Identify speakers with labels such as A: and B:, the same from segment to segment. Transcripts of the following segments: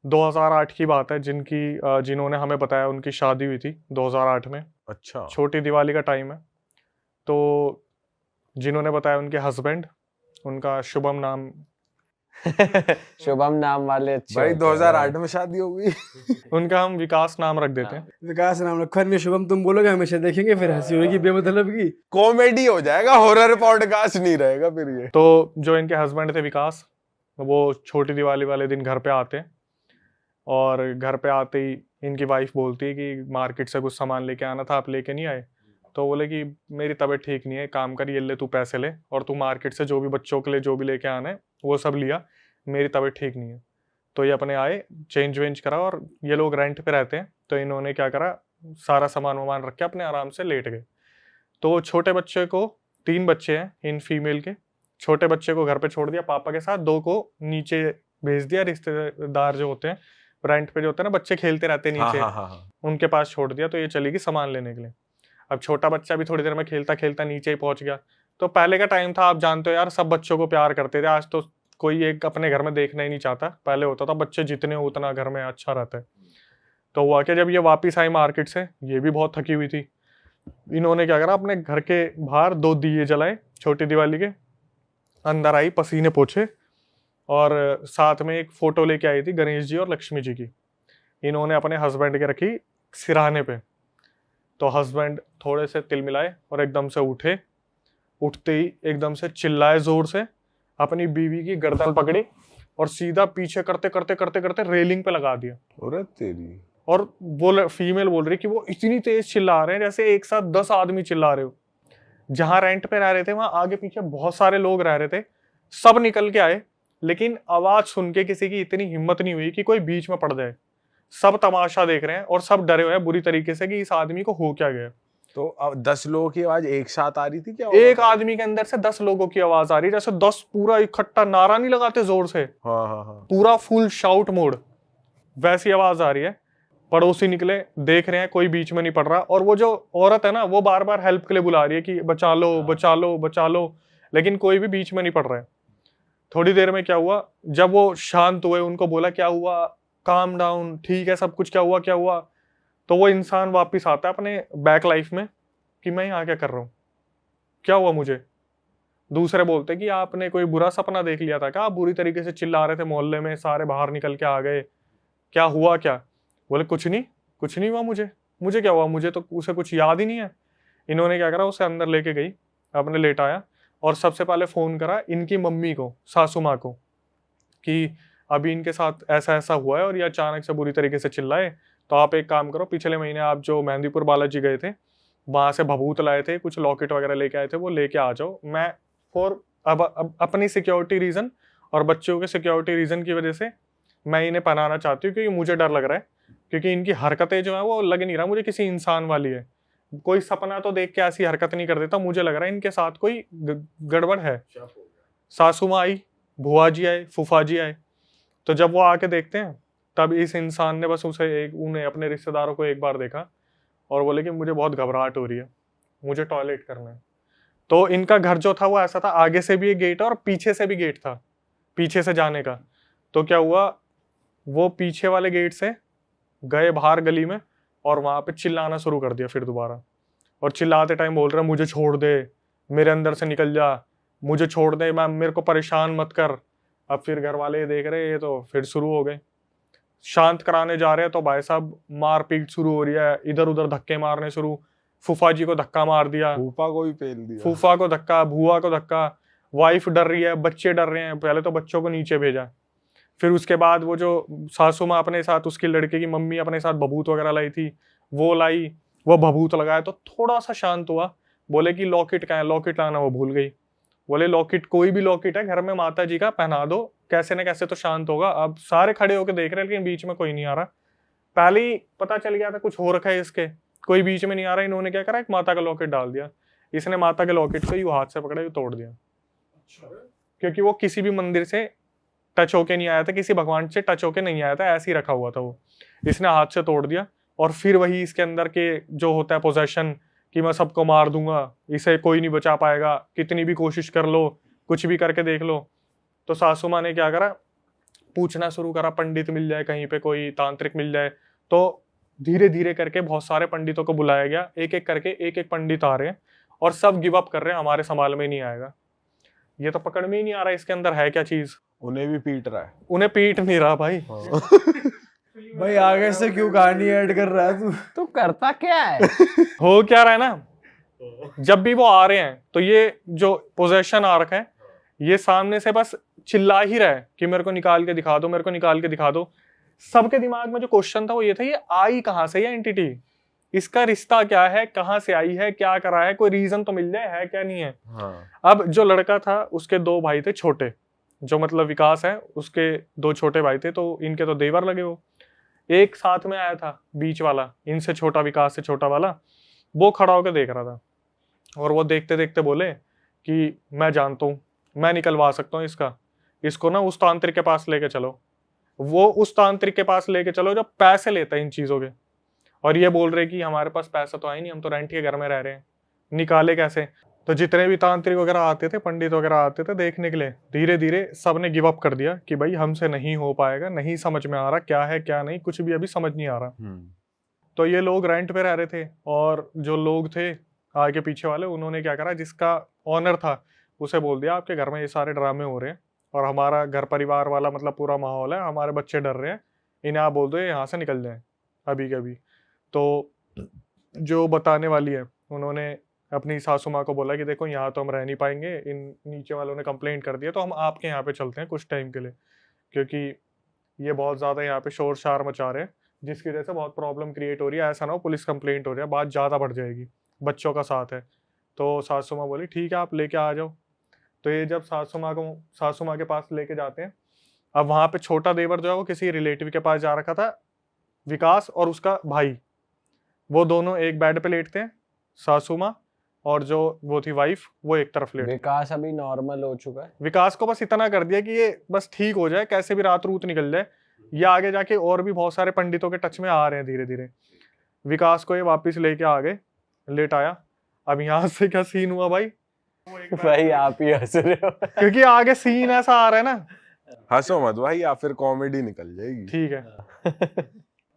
A: 2008 की बात है, जिन्होंने हमें बताया उनकी शादी हुई थी 2008 में।
B: अच्छा।
A: छोटी दिवाली का टाइम है। तो जिन्होंने बताया उनके हस्बैंड, उनका शुभम नाम
C: शुभम नाम वाले अच्छे
B: भाई
C: होते हैं
B: 2008 में शादी हो गई।
A: उनका हम विकास नाम रख देते हैं।
D: विकास नाम रखा नहीं, शुभम तुम बोलोगे हमेशा देखेंगे, फिर हंसी होगी बेमतलब की।
B: कॉमेडी हो जाएगा, हॉरर पॉडकास्ट नहीं रहेगा फिर ये।
A: तो जो इनके हस्बैंड थे विकास, वो छोटी दिवाली वाले दिन घर पे आते हैं, और घर पे आते ही इनकी वाइफ बोलती है कि मार्केट से कुछ सामान लेके आना था, आप लेके नहीं आए। तो बोले कि मेरी तबीयत ठीक नहीं है, काम कर, ये ले तू पैसे ले, और तू मार्केट से जो भी बच्चों के लिए जो भी लेके आना है वो सब लिया, मेरी तबीयत ठीक नहीं है। तो ये अपने आए, चेंज वेंज करा, और ये लोग रेंट पे रहते हैं, तो इन्होंने क्या करा, सारा सामान वामान रख के अपने आराम से लेट गए। तो छोटे बच्चे को, 3 बच्चे हैं इन फीमेल के, छोटे बच्चे को घर पे छोड़ दिया पापा के साथ, 2 को नीचे भेज दिया, रिश्तेदार जो होते हैं रेंट पे जो होते हैं ना, बच्चे खेलते रहते हैं नीचे,
B: हाँ।
A: उनके पास छोड़ दिया। तो ये चली गई सामान लेने के लिए। अब छोटा बच्चा भी थोड़ी देर में खेलता खेलता नीचे ही पहुंच गया। तो पहले का टाइम था, आप जानते हो यार, सब बच्चों को प्यार करते थे, आज तो कोई एक अपने घर में देखना ही नहीं चाहता। पहले होता था बच्चे जितने हो उतना घर में अच्छा रहता है। तो हुआ कि जब ये वापिस आई मार्केट से, ये भी बहुत थकी हुई थी, इन्होंने क्या करा, अपने घर के बाहर 2 दिए जलाए छोटी दिवाली के, अंदर आई, पसीने पोछे, और साथ में एक फोटो लेके आई थी गणेश जी और लक्ष्मी जी की, इन्होंने अपने हस्बैंड के रखी सिरहाने पे। तो हस्बैंड थोड़े से तिल मिलाए और एकदम से उठे, उठते ही एकदम से चिल्लाए जोर से, अपनी बीवी की गर्दन पकड़ी और सीधा पीछे करते करते करते करते रेलिंग पे लगा दिया।
B: अरे तेरी।
A: और वो फीमेल बोल रही कि वो इतनी तेज चिल्ला रहे हैं जैसे एक साथ 10 आदमी चिल्ला रहे हो। जहां रेंट पे रह रहे थे वहां आगे पीछे बहुत सारे लोग रह रहे थे, सब निकल के आए, लेकिन आवाज सुन के किसी की इतनी हिम्मत नहीं हुई कि कोई बीच में पड़ जाए। सब तमाशा देख रहे हैं और सब डरे हुए हैं बुरी तरीके से कि इस आदमी को हो क्या गया।
B: तो अब 10 लोगों की आवाज एक साथ आ रही थी क्या?
A: एक आदमी के अंदर से 10 लोगों की आवाज आ रही, जैसे 10 पूरा इकट्ठा नारा नहीं लगाते जोर से,
B: हाँ।
A: पूरा फुल शाउट मोड, वैसी आवाज आ रही है। पड़ोसी निकले, देख रहे हैं कोई बीच में नहीं पड़ रहा, और वो जो औरत है ना, वो बार बार हेल्प के लिए बुला रही है कि बचा लो बचा लो बचा लो, लेकिन कोई भी बीच में नहीं पड़ रहा है। थोड़ी देर में क्या हुआ, जब वो शांत हुए, उनको बोला क्या हुआ, काम डाउन, ठीक है सब कुछ, क्या हुआ क्या हुआ, तो वो इंसान वापिस आता है अपने बैक लाइफ में कि मैं यहाँ क्या कर रहा हूँ, क्या हुआ मुझे। दूसरे बोलते कि आपने कोई बुरा सपना देख लिया था क्या, आप बुरी तरीके से चिल्ला रहे थे मोहल्ले में, सारे बाहर निकल के आ गए, क्या हुआ क्या। बोले कुछ नहीं हुआ मुझे क्या हुआ, मुझे तो उसे कुछ याद ही नहीं है। इन्होंने क्या करा, उसे अंदर लेके गई, अपने लेटाया, और सबसे पहले फोन करा इनकी मम्मी को, सासू माँ को, कि अभी इनके साथ ऐसा ऐसा हुआ है और ये अचानक से बुरी तरीके से चिल्लाए, तो आप एक काम करो, पिछले महीने आप जो मेहंदीपुर बालाजी गए थे, वहां से भभूत लाए थे, कुछ लॉकेट वगैरह लेके आए थे, वो लेके आ जाओ। मैं अब अपनी सिक्योरिटी रीजन और बच्चों के सिक्योरिटी रीजन की वजह से मैं इन्हें पहनाना चाहती हूँ, क्योंकि मुझे डर लग रहा है, क्योंकि इनकी हरकतें जो है वो लग नहीं रहा मुझे किसी इंसान वाली है। कोई सपना तो देख के ऐसी हरकत नहीं कर देता, मुझे लग रहा है इनके साथ कोई गड़बड़ है। सासू माँ आई, भुआ जी आए, फूफा जी आए, तो जब वो आके देखते हैं, तब इस इंसान ने बस उन्हें अपने रिश्तेदारों को एक बार देखा और बोले कि मुझे बहुत घबराहट हो रही है, मुझे टॉयलेट करना है। तो इनका घर जो था वो ऐसा था, आगे से भी एक गेट और पीछे से भी गेट था, पीछे से जाने का। तो क्या हुआ, वो पीछे वाले गेट से गए बाहर गली में, और वहां पे चिल्लाना शुरू कर दिया फिर दोबारा, और चिल्लाते टाइम बोल रहे हैं मुझे छोड़ दे, मेरे अंदर से निकल जा, मुझे छोड़ दे, मैं मेरे को परेशान मत कर। अब फिर घर वाले देख रहे ये तो फिर शुरू हो गए, शांत कराने जा रहे हैं तो भाई साहब मारपीट शुरू हो रही है, इधर उधर धक्के मारने शुरू। फूफा जी को धक्का मार दिया,
B: फूफा को भी पेल दिया,
A: फूफा को धक्का, भुआ को धक्का, वाइफ डर रही है, बच्चे डर रहे हैं, पहले तो बच्चों को नीचे भेजा, फिर उसके बाद वो जो सासू माँ अपने साथ, उसकी लड़के की मम्मी अपने साथ भभूत वगैरह लाई थी, वो लाई, वो भभूत लगाया तो थोड़ा सा शांत हुआ। बोले कि लॉकेट कहाँ है, लॉकेट लाना वो भूल गई। बोले लॉकेट, कोई भी लॉकेट है घर में माता जी का, पहना दो, कैसे न कैसे तो शांत होगा। अब सारे खड़े होकर देख रहे हैं, लेकिन बीच में कोई नहीं आ रहा। पहले ही पता चल गया था कुछ हो रखा है इसके, कोई बीच में नहीं आ रहा। इन्होंने क्या करा, एक माता का लॉकेट डाल दिया। इसने माता के लॉकेट को यूं हाथ से पकड़ा, यूं तोड़ दिया, क्योंकि वो किसी भी मंदिर से टच होके नहीं आया था, किसी भगवान से टच होके नहीं आया था, ऐसे ही रखा हुआ था वो। इसने हाथ से तोड़ दिया, और फिर वही इसके अंदर के जो होता है पोजेशन, कि मैं सबको मार दूंगा, इसे कोई नहीं बचा पाएगा, कितनी भी कोशिश कर लो, कुछ भी करके देख लो। तो सासू माँ ने क्या करा, पूछना शुरू करा, पंडित मिल जाए कहीं पे, कोई तांत्रिक मिल जाए। तो धीरे धीरे करके बहुत सारे पंडितों को बुलाया गया, एक एक करके एक एक पंडित आ रहे हैं और सब गिव अप कर रहे हैं, हमारे संभाल में नहीं आएगा, ये तो पकड़ में ही नहीं आ रहा इसके अंदर है क्या चीज।
B: उन्हें भी पीट रहा है।
A: उन्हें पीट नहीं रहा भाई।
D: भाई आगे से क्यों कहानी ऐड कर रहा है तू?
C: तू करता क्या है?
A: हो क्या रहा है ना, जब भी वो आ रहे हैं तो ये जो पोजेशन आ रखा है, ये सामने से बस चिल्ला ही रहा है कि मेरे को निकाल के दिखा दो, मेरे को निकाल के दिखा दो। सबके दिमाग में जो क्वेश्चन था वो ये था, ये आई कहाँ से, ये एंटिटी, इसका रिश्ता क्या है, कहाँ से आई है, क्या करा है, कोई रीजन तो मिल जाए है क्या नहीं है।
B: हाँ।
A: अब जो लड़का था उसके 2 भाई थे छोटे, जो मतलब विकास है उसके 2 छोटे भाई थे, तो इनके तो देवर लगे। वो एक साथ में आया था बीच वाला, इनसे छोटा, विकास से छोटा वाला, वो खड़ा होकर देख रहा था और वो देखते देखते बोले कि मैं जानता हूँ, मैं निकलवा सकता हूँ इसको ना उस तांत्रिक के पास लेके चलो। वो उस तांत्रिक के पास लेके चलो जो पैसे लेता है इन चीजों के, और ये बोल रहे कि हमारे पास पैसा तो है नहीं, हम तो रेंट के घर में रह रहे हैं, निकाले कैसे। तो जितने भी तांत्रिक वगैरह आते थे, पंडित वगैरह आते थे देखने के लिए, धीरे धीरे सबने गिव अप कर दिया कि भाई हमसे नहीं हो पाएगा, नहीं समझ में आ रहा क्या है क्या नहीं, कुछ भी अभी समझ नहीं आ रहा। तो ये लोग रेंट पे रह रहे थे, और जो लोग थे आगे पीछे वाले, उन्होंने क्या करा, जिसका ऑनर था उसे बोल दिया आपके घर में ये सारे ड्रामे हो रहे हैं और हमारा घर परिवार वाला मतलब पूरा माहौल है, हमारे बच्चे डर रहे हैं, इन्हें आप बोल दो ये यहाँ से निकल जाए अभी के अभी। तो जो बताने वाली है उन्होंने अपनी सासू माँ को बोला कि देखो यहाँ तो हम रह नहीं पाएंगे, इन नीचे वालों ने कंप्लेंट कर दिया, तो हम आपके यहाँ पे चलते हैं कुछ टाइम के लिए, क्योंकि ये बहुत ज़्यादा यहाँ पे शोर शार मचा रहे हैं, जिसकी वजह से बहुत प्रॉब्लम क्रिएट हो रही है, ऐसा ना हो पुलिस कंप्लेंट हो रही है, बात ज़्यादा बढ़ जाएगी, बच्चों का साथ है। तो सासू माँ बोली ठीक है आप लेके आ जाओ। तो ये जब सासू माँ के पास लेके जाते हैं, अब वहाँ पे छोटा देवर जो है वो किसी रिलेटिव के पास जा रखा था, विकास और उसका भाई, वो दोनों एक बेड पे लेटते हैं, सासू माँ और जो वो थी वाइफ वो एक तरफ लेट।
C: विकास अभी नॉर्मल हो चुका है।
A: विकास को बस इतना कर दिया कि ये बस ठीक हो जाए, कैसे भी रात रूत निकल जाए। ये आगे जाके और भी बहुत सारे पंडितों के टच में आ रहे हैं धीरे धीरे। विकास को ये वापस लेके आ गए, लेट आया। अब यहाँ से क्या सीन हुआ भाई,
C: भाई आप ही हंस रहे हो।
A: क्योंकि आगे सीन ऐसा आ रहा है ना,
B: हंसो मत भाई, या फिर कॉमेडी निकल जाएगी।
A: ठीक है।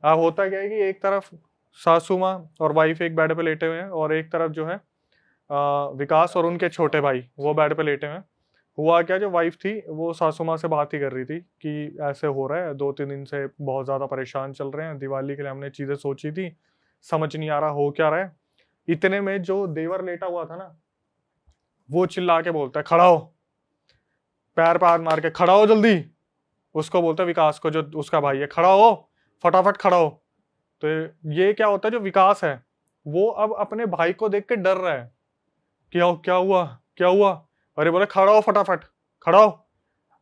A: अब होता क्या है कि एक तरफ सासू माँ और वाइफ एक बेड पे लेटे हुए हैं, और एक तरफ जो है विकास और उनके छोटे भाई वो बेड पे लेटे हुए हैं। हुआ क्या, जो वाइफ थी वो सासू माँ से बात ही कर रही थी कि ऐसे हो रहा है, 2-3 दिन से बहुत ज़्यादा परेशान चल रहे हैं, दिवाली के लिए हमने चीज़ें सोची थी, समझ नहीं आ रहा हो क्या रहा है। इतने में जो देवर लेटा हुआ था ना, वो चिल्ला के बोलता है खड़ा हो, पैर पे हाथ मार के खड़ा हो जल्दी। उसको बोलता है विकास को, जो उसका भाई है, खड़ा हो फटाफट खड़ा हो। तो ये क्या होता है, जो विकास है वो अब अपने भाई को देख के डर रहा है कि क्या हुआ क्या हुआ, अरे बोले खड़ा हो फटाफट खड़ा हो।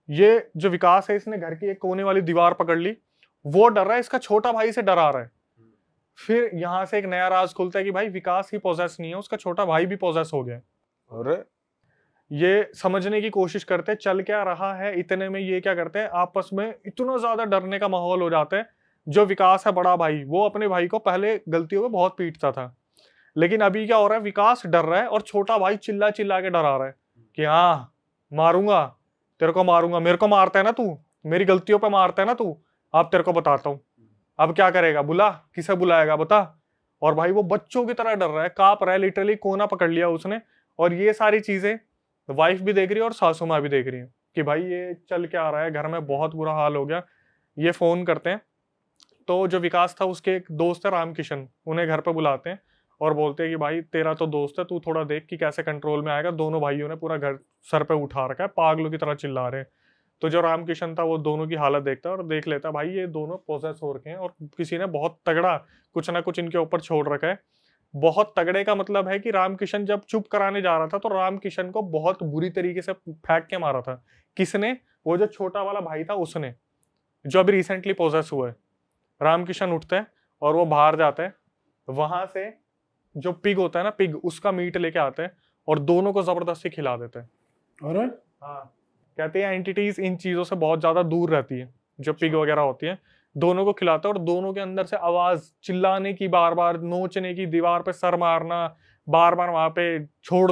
A: ये जो विकास है इसने घर की एक कोने वाली दीवार पकड़ ली, वो डर रहा है, इसका छोटा भाई से डरा रहा है। फिर यहाँ से एक नया राज खुलता है कि भाई विकास ही पोजेस नहीं है, उसका छोटा भाई भी पोजेस हो गया।
B: अरे
A: ये समझने की कोशिश करते हैं चल क्या रहा है। इतने में ये क्या करते हैं, आपस में इतना ज्यादा डरने का माहौल हो जाता है। जो विकास है बड़ा भाई, वो अपने भाई को पहले गलतियों में बहुत पीटता था, लेकिन अभी क्या हो रहा है, विकास डर रहा है और छोटा भाई चिल्ला चिल्ला के डरा रहा है कि हाँ मारूंगा, तेरे को मारूंगा, मेरे को मारता है ना तू, मेरी गलतियों पे मारता है ना तू, अब तेरे को बताता हूँ, अब क्या करेगा, बुला, किसे बुलाएगा बता। और भाई वो बच्चों की तरह डर रहा है, कांप रहा है, लिटरली कोना पकड़ लिया उसने। और ये सारी चीजें वाइफ भी देख रही है और सासू माँ भी देख रही है कि भाई ये चल क्या आ रहा है, घर में बहुत बुरा हाल हो गया। ये फोन करते हैं, तो जो विकास था उसके एक दोस्त है रामकिशन, उन्हें घर पे बुलाते हैं और बोलते हैं कि भाई तेरा तो दोस्त है, तू थोड़ा देख कि कैसे कंट्रोल में आएगा। दोनों भाइयों ने पूरा घर सर पे उठा रखा है, पागलों की तरह चिल्ला रहे हैं। तो जो रामकिशन था वो दोनों की हालत देखता है और देख लेता है भाई ये दोनों पोजेस हो रखे हैं और किसी ने बहुत तगड़ा कुछ ना कुछ इनके ऊपर छोड़ रखा है। बहुत तगड़े का मतलब है कि रामकिशन जब चुप कराने जा रहा था तो रामकिशन को बहुत बुरी तरीके से फेंक के मारा था। किसने? वो जो छोटा वाला भाई था उसने, जो अभी रिसेंटली पोजेस हुआ है। रामकिशन उठता है और वो बाहर जाता है, वहां से जो पिग होता है ना, पिग, उसका मीट लेके आते हैं और दोनों को जबरदस्ती खिला देते हैं।
D: और
A: हाँ, कहते हैं एंटिटीज इन चीजों से बहुत ज्यादा दूर रहती है, जो पिग वगैरह होती है। दोनों को खिलाता है और दोनों के अंदर से आवाज चिल्लाने की, बार बार नोचने की, दीवार पे सर मारना, बार बार वहां पे छोड़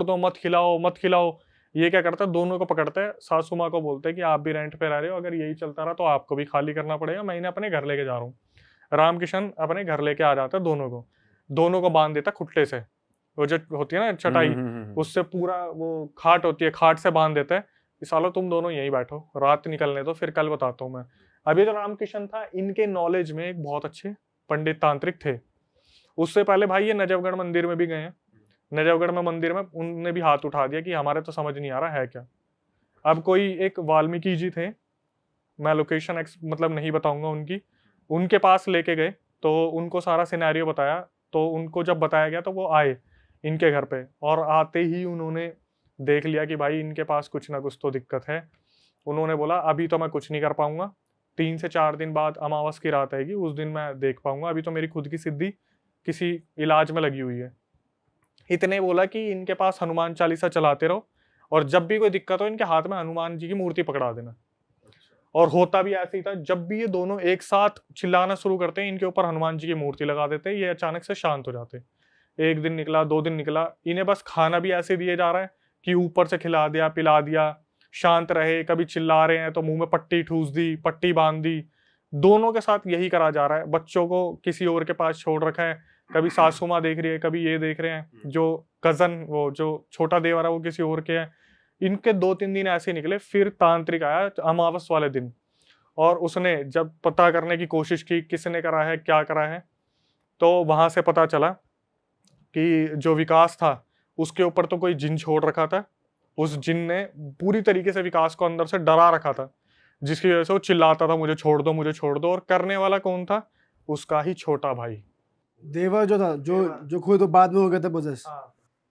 A: दो मत खिलाओ मत खिलाओ, ये क्या करता है, दोनों को पकड़ते हैं, सासू माँ को बोलते हैं कि आप भी रेंट पे रह रहे हो, अगर यही चलता रहा तो आपको भी खाली करना पड़ेगा, मैं इन्हें अपने घर लेके जा रहा हूँ। रामकिशन अपने घर लेके आ जाता है, दोनों को बांध देता खुट्टे से, वो जो होती है ना चटाई, उससे पूरा वो खाट होती है, खाट से बांध देता है कि सालो तुम दोनों यहीं बैठो, रात निकलने दो, फिर कल बताता हूँ मैं। अभी तो रामकिशन था, इनके नॉलेज में एक बहुत अच्छे पंडित तांत्रिक थे। उससे पहले भाई ये नजफगढ़ मंदिर में भी गए हैं, नजफगढ़ में मंदिर में उनने भी हाथ उठा दिया कि हमारे तो समझ नहीं आ रहा है क्या। अब कोई एक वाल्मीकि जी थे, मैं लोकेशन मतलब नहीं बताऊंगा उनकी, उनके पास लेके गए तो उनको सारा सिनेरियो बताया, तो उनको जब बताया गया तो वो आए इनके घर पे, और आते ही उन्होंने देख लिया कि भाई इनके पास कुछ ना कुछ तो दिक्कत है। उन्होंने बोला अभी तो मैं कुछ नहीं कर पाऊंगा, 3 से 4 दिन बाद अमावस की रात आएगी, उस दिन मैं देख पाऊंगा, अभी तो मेरी खुद की सिद्धि किसी इलाज में लगी हुई है। इतने बोला कि इनके पास हनुमान चालीसा चलाते रहो, और जब भी कोई दिक्कत हो इनके हाथ में हनुमान जी की मूर्ति पकड़ा देना। और होता भी ऐसे ही था, जब भी ये दोनों एक साथ चिल्लाना शुरू करते हैं, इनके ऊपर हनुमान जी की मूर्ति लगा देते हैं, ये अचानक से शांत हो जाते। 1 दिन निकला, 2 दिन निकला, इन्हें बस खाना भी ऐसे दिए जा रहा है कि ऊपर से खिला दिया, पिला दिया, शांत रहे। कभी चिल्ला रहे हैं तो मुंह में पट्टी ठूस दी, पट्टी बांध दी। दोनों के साथ यही करा जा रहा है। बच्चों को किसी और के पास छोड़ रखा है, कभी सासू माँ देख रही है, कभी ये देख रहे हैं, जो कजन, वो जो छोटा देवर है वो किसी और के है। इनके 2-3 दिन ऐसे निकले, फिर तांत्रिक आया अमावस वाले दिन, और उसने जब पता करने की कोशिश की किसने करा है, क्या करा है, तो वहां से पता चला कि जो विकास था उसके ऊपर तो कोई जिन छोड़ रखा था। उस जिन ने पूरी तरीके से विकास को अंदर से डरा रखा था, जिसकी वजह से वो चिल्लाता था मुझे छोड़ दो, मुझे छोड़ दो। और करने वाला कौन था? उसका ही छोटा भाई।
D: देवर जो था, जो खुद तो बाद में हो गया था पोजेस।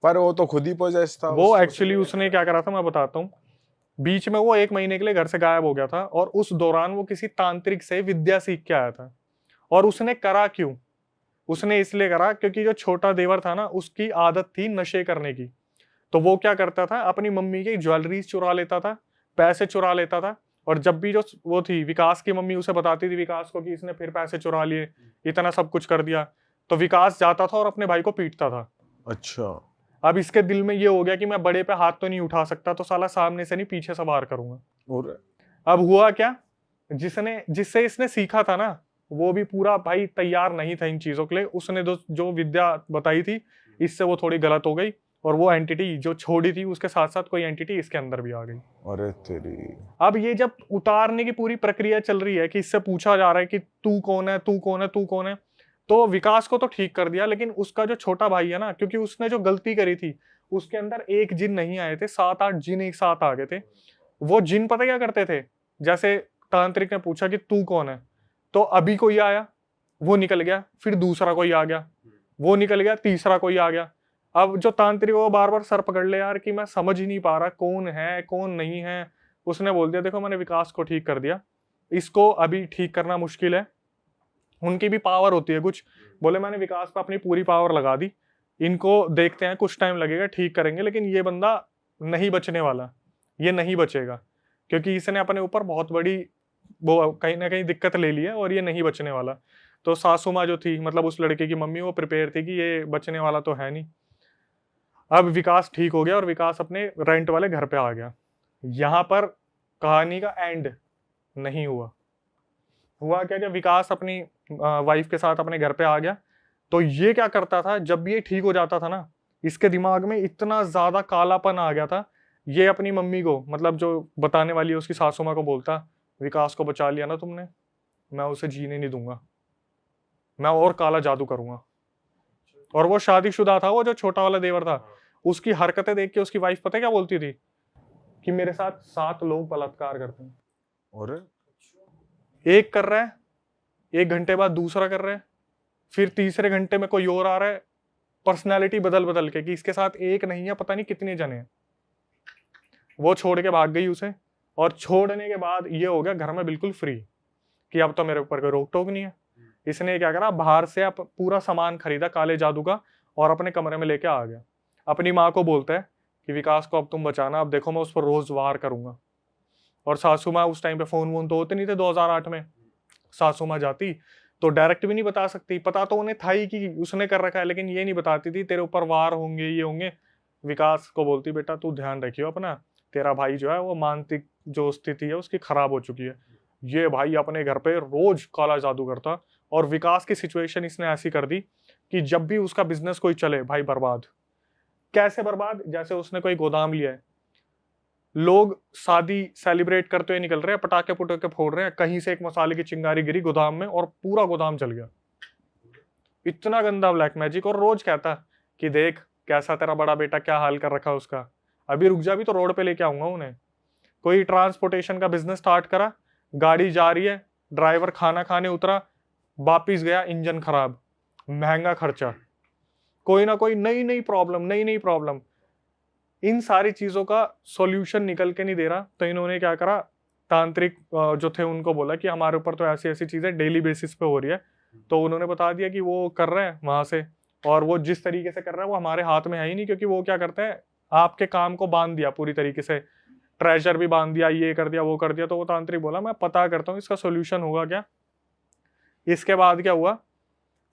B: पर वो तो खुद ही पोजेस था।
A: वो एक्चुअली उसने क्या करा था मैं बताता हूँ। बीच में वो 1 महीने के लिए घर से गायब हो गया था, और उस दौरान वो किसी तांत्रिक से विद्या सीख के आया था। और उसने करा क्यों? उसने इसलिए करा क्योंकि जो छोटा देवर था ना, उसकी आदत थी नशे करने की। तो वो क्या करता था, अपनी मम्मी की ज्वेलरी चुरा लेता था, पैसे चुरा लेता था। और जब भी जो वो थी विकास की मम्मी, उसे बताती थी विकास को कि इसने फिर पैसे चुरा लिए, इतना सब कुछ कर दिया, तो विकास जाता था और अपने भाई को पीटता था।
B: अच्छा।
A: अब इसके दिल में ये हो गया कि मैं बड़े पे हाथ तो नहीं उठा सकता, तो साला सामने से नहीं पीछे से वार करूंगा।
B: और
A: अब हुआ क्या, जिससे इसने सीखा था ना, वो भी पूरा भाई तैयार नहीं था इन चीजों के लिए। उसने जो विद्या बताई थी, इससे वो थोड़ी गलत हो गई, और वो एंटिटी जो छोड़ी थी उसके साथ साथ कोई एंटिटी इसके अंदर भी आ गई।
B: अरे तेरी।
A: अब ये जब उतारने की पूरी प्रक्रिया चल रही है कि इससे पूछा जा रहा है कि तू कौन है, तू कौन है, तू कौन है, तो विकास को तो ठीक कर दिया, लेकिन उसका जो छोटा भाई है ना, क्योंकि उसने जो गलती करी थी, उसके अंदर एक जिन नहीं आए थे, 7-8 जिन एक साथ आ गए थे। वो जिन पता क्या करते थे, जैसे तांत्रिक ने पूछा कि तू कौन है, तो अभी कोई आया, वो निकल गया, फिर दूसरा कोई आ गया, वो निकल गया, तीसरा कोई आ गया। अब जो तांत्रिक वो बार बार सर पकड़ ले यार कि मैं समझ ही नहीं पा रहा कौन है कौन नहीं है। उसने बोल दिया देखो मैंने विकास को ठीक कर दिया, इसको अभी ठीक करना मुश्किल है। उनकी भी पावर होती है कुछ, बोले मैंने विकास पे अपनी पूरी पावर लगा दी, इनको देखते हैं कुछ टाइम लगेगा, ठीक करेंगे, लेकिन ये बंदा नहीं बचने वाला, ये नहीं बचेगा, क्योंकि इसने अपने ऊपर बहुत बड़ी वो कहीं ना कहीं दिक्कत ले ली है, और ये नहीं बचने वाला। तो सासू माँ जो थी, मतलब उस लड़के की मम्मी, वो प्रिपेयर थी कि ये बचने वाला तो है नहीं। अब विकास ठीक हो गया और विकास अपने रेंट वाले घर पे आ गया। यहाँ पर कहानी का एंड नहीं हुआ। हुआ क्या, जब विकास अपनी वाइफ के साथ अपने घर पे आ गया, तो ये क्या करता था, जब भी ये ठीक हो जाता था ना, इसके दिमाग में इतना ज्यादा कालापन आ गया था, ये अपनी मम्मी को, मतलब जो बताने वाली है उसकी सासू माँ को बोलता, विकास को बचा लिया ना तुमने, मैं उसे जीने नहीं दूंगा, मैं और काला जादू करूंगा। और वो शादीशुदा था, वो जो छोटा वाला देवर था, उसकी हरकतें देख के उसकी वाइफ पता है क्या बोलती थी, कि मेरे साथ 7 लोग बलात्कार करते हैं।
B: और
A: एक कर रहा है, 1 घंटे बाद दूसरा कर रहा है, फिर तीसरे घंटे में कोई और आ रहा है, पर्सनालिटी बदल बदल के, कि इसके साथ एक नहीं है पता नहीं कितने जने हैं। वो छोड़ के भाग गई उसे, और छोड़ने के बाद ये हो गया घर में बिल्कुल फ्री, कि अब तो मेरे ऊपर कोई रोक टोक नहीं है। इसने क्या करा, बाहर से अब पूरा सामान खरीदा काले जादू का, और अपने कमरे में लेके आ गया। अपनी माँ को बोलता है कि विकास को अब तुम बचाना, अब देखो मैं उस पर रोज वार करूंगा। और सासू माँ उस टाइम पे फोन वोन तो होते नहीं थे 2008 में, सासू माँ जाती तो डायरेक्ट भी नहीं बता सकती, पता तो उन्हें था ही कि उसने कर रखा है, लेकिन ये नहीं बताती थी तेरे ऊपर वार होंगे, ये होंगे। विकास को बोलती बेटा तू ध्यान रखियो अपना, तेरा भाई जो है वो मानसिक जो स्थिति है उसकी खराब हो चुकी है। ये भाई अपने घर पे रोज काला जादू करता, और विकास की सिचुएशन इसने ऐसी कर दी कि जब भी उसका बिजनेस कोई चले भाई बर्बाद। कैसे बर्बाद? जैसे उसने कोई गोदाम लिया है, लोग शादी सेलिब्रेट करते हुए निकल रहे हैं, पटाखे पुटाखे फोड़ रहे हैं, कहीं से एक मसाले की चिंगारी गिरी गोदाम में और पूरा गोदाम जल गया। इतना गंदा ब्लैक मैजिक। और रोज कहता कि देख कैसा तेरा बड़ा बेटा क्या हाल कर रखा उसका, अभी रुक जा, भी तो रोड पे लेके आऊंगा उन्हें। कोई ट्रांसपोर्टेशन का बिजनेस स्टार्ट करा, गाड़ी जा रही है, ड्राइवर खाना खाने उतरा, वापिस गया, इंजन खराब, महंगा खर्चा, कोई ना कोई नई नई प्रॉब्लम। इन सारी चीजों का सॉल्यूशन निकल के नहीं दे रहा, तो इन्होंने क्या करा, तांत्रिक जो थे उनको बोला कि हमारे ऊपर तो ऐसी ऐसी चीजें डेली बेसिस पे हो रही है। तो उन्होंने बता दिया कि वो कर रहे हैं वहां से, और वो जिस तरीके से कर रहा है वो हमारे हाथ में है ही नहीं, क्योंकि वो क्या करते हैं, आपके काम को बांध दिया पूरी तरीके से, ट्रेजर भी बांध दिया, ये कर दिया वो कर दिया। तो वो तांत्रिक बोला मैं पता करता हूँ इसका सोल्यूशन होगा क्या। इसके बाद क्या हुआ,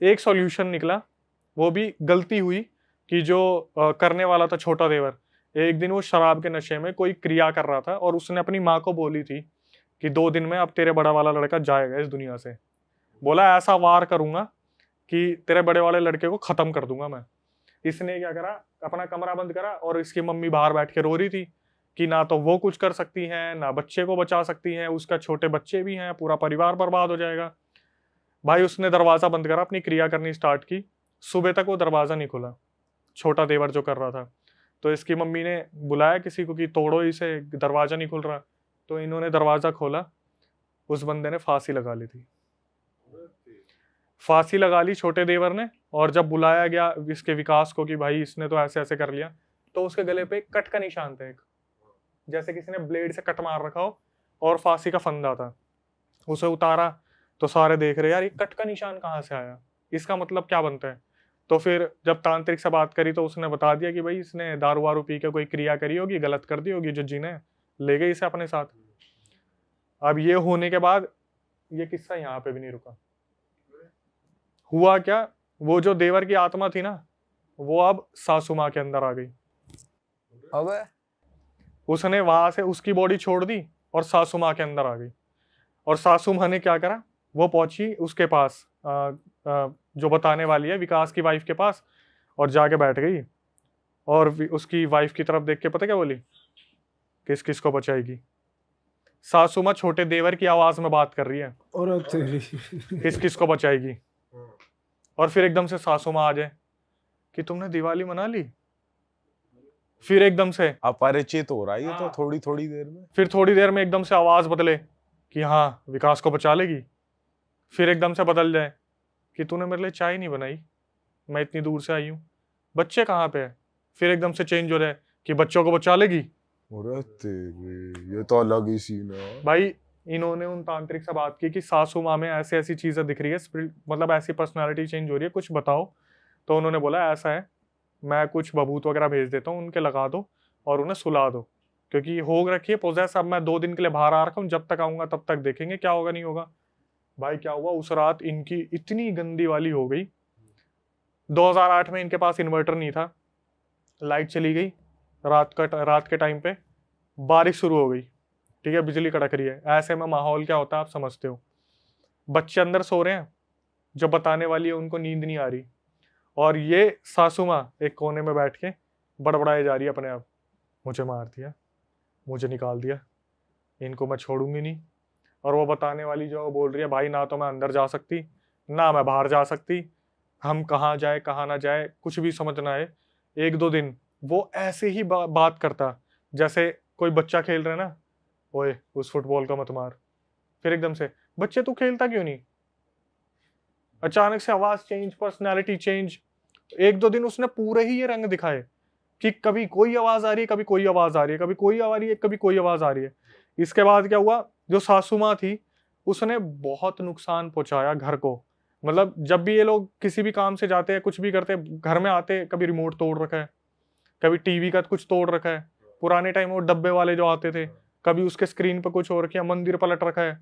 A: एक सॉल्यूशन निकला, वो भी गलती हुई कि जो करने वाला था छोटा देवर, एक दिन वो शराब के नशे में कोई क्रिया कर रहा था, और उसने अपनी माँ को बोली थी कि 2 दिन में अब तेरे बड़ा वाला लड़का जाएगा इस दुनिया से। बोला ऐसा वार करूंगा कि तेरे बड़े वाले लड़के को खत्म कर दूंगा मैं। इसने क्या करा, अपना कमरा बंद करा, और इसकी मम्मी बाहर बैठ के रो रही थी कि ना तो वो कुछ कर सकती हैं, ना बच्चे को बचा सकती हैं, उसका छोटे बच्चे भी हैं, पूरा परिवार बर्बाद हो जाएगा। भाई उसने दरवाजा बंद करा, अपनी क्रिया करनी स्टार्ट की। सुबह तक वो दरवाजा नहीं खुला, छोटा देवर जो कर रहा था। तो इसकी मम्मी ने बुलाया किसी को कि तोड़ो इसे, दरवाजा नहीं खुल रहा। तो इन्होंने दरवाजा खोला, उस बंदे ने फांसी लगा ली थी। फांसी लगा ली छोटे देवर ने। और जब बुलाया गया इसके विकास को कि भाई इसने तो ऐसे ऐसे कर लिया, तो उसके गले पे एक कट का निशान था, एक जैसे किसी ने ब्लेड से कट मार रखा हो, और फांसी का फंदा था। उसे उतारा तो सारे देख रहे यार ये कट का निशान कहाँ से आया, इसका मतलब क्या बनता है। तो फिर जब तांत्रिक से बात करी तो उसने बता दिया कि भाई इसने दारू वारू पी के कोई क्रिया करी होगी, गलत कर दी होगी, जो जीने ले गई इसे अपने साथ। अब ये होने के बाद ये किस्सा यहाँ पे भी नहीं रुका। हुआ क्या, वो जो देवर की आत्मा थी ना, वो अब सासू माँ के अंदर आ गई।
C: अबे
A: उसने वहां से उसकी बॉडी छोड़ दी और सासू माँ के अंदर आ गई। और सासू माँ ने क्या करा, वो पहुंची उसके पास, जो बताने वाली है विकास की वाइफ के पास, और जाके बैठ गई। और उसकी वाइफ की तरफ देख के पता क्या बोली, किस किस को बचाएगी। सासू माँ छोटे देवर की आवाज में बात कर रही है,
D: और तेरी
A: किस किस को बचाएगी। और फिर एकदम से सासू माँ आ जाए कि तुमने दिवाली मना ली। फिर एकदम से
B: अपरिचित हो रहा है ये तो थोड़ी थोड़ी देर में।
A: फिर थोड़ी देर में एकदम से आवाज बदले कि हाँ विकास को बचा लेगी। फिर एकदम से बदल जाए कि तूने मेरे लिए चाय नहीं बनाई, मैं इतनी दूर से आई हूँ, बच्चे कहाँ पे है। फिर एकदम से चेंज हो जाए कि बच्चों को बचा लेगी।
B: अरे तेरे, ये तो अलग ही सीन है
A: भाई इन्होंने उन तांत्रिक से बात की कि सासू माँ में ऐसी ऐसी चीजें दिख रही है, मतलब ऐसी पर्सनालिटी चेंज हो रही है, कुछ बताओ। तो उन्होंने बोला ऐसा है, मैं कुछ बबूत वगैरह भेज देता हूँ, उनके लगा दो और उन्हें सुला दो, क्योंकि हो रखी है पोजेस। अब मैं 2 दिन के लिए बाहर आ रखा हूँ, जब तक आऊंगा तब तक देखेंगे क्या होगा नहीं होगा। भाई क्या हुआ, उस रात इनकी इतनी गंदी वाली हो गई। 2008 में इनके पास इन्वर्टर नहीं था, लाइट चली गई रात के टाइम पे, बारिश शुरू हो गई, ठीक है, बिजली कड़क रही है। ऐसे में माहौल क्या होता है आप समझते हो। बच्चे अंदर सो रहे हैं, जो बताने वाली है उनको नींद नहीं आ रही, और ये सासू माँ एक कोने में बैठ के बड़बड़ाए जा रही है अपने आप, मुझे मार दिया, मुझे निकाल दिया, इनको मैं छोड़ूंगी नहीं। और वो बताने वाली जो बोल रही है भाई ना तो मैं अंदर जा सकती ना मैं बाहर जा सकती, हम कहाँ जाए कहाँ ना जाए कुछ भी समझना है। 1-2 दिन वो ऐसे ही बात करता जैसे कोई बच्चा खेल रहा है ना, ओए उस फुटबॉल का मत मार। फिर एकदम से बच्चे तू खेलता क्यों नहीं। अचानक से आवाज चेंज, पर्सनैलिटी चेंज। 1-2 दिन उसने पूरे ही ये रंग दिखाए कि कभी कोई आवाज आ रही है, कभी कोई आवाज आ रही है, कभी कोई आ रही है, कभी कोई आवाज आ रही है। इसके बाद क्या हुआ, जो सासू माँ थी उसने बहुत नुकसान पहुंचाया घर को। मतलब जब भी ये लोग किसी भी काम से जाते हैं, कुछ भी करते हैं, घर में आते कभी रिमोट तोड़ रखा है, कभी टीवी का कुछ तोड़ रखा है, पुराने टाइम वो डब्बे वाले जो आते थे, कभी उसके स्क्रीन पर कुछ हो रखा है, मंदिर पलट रखा है।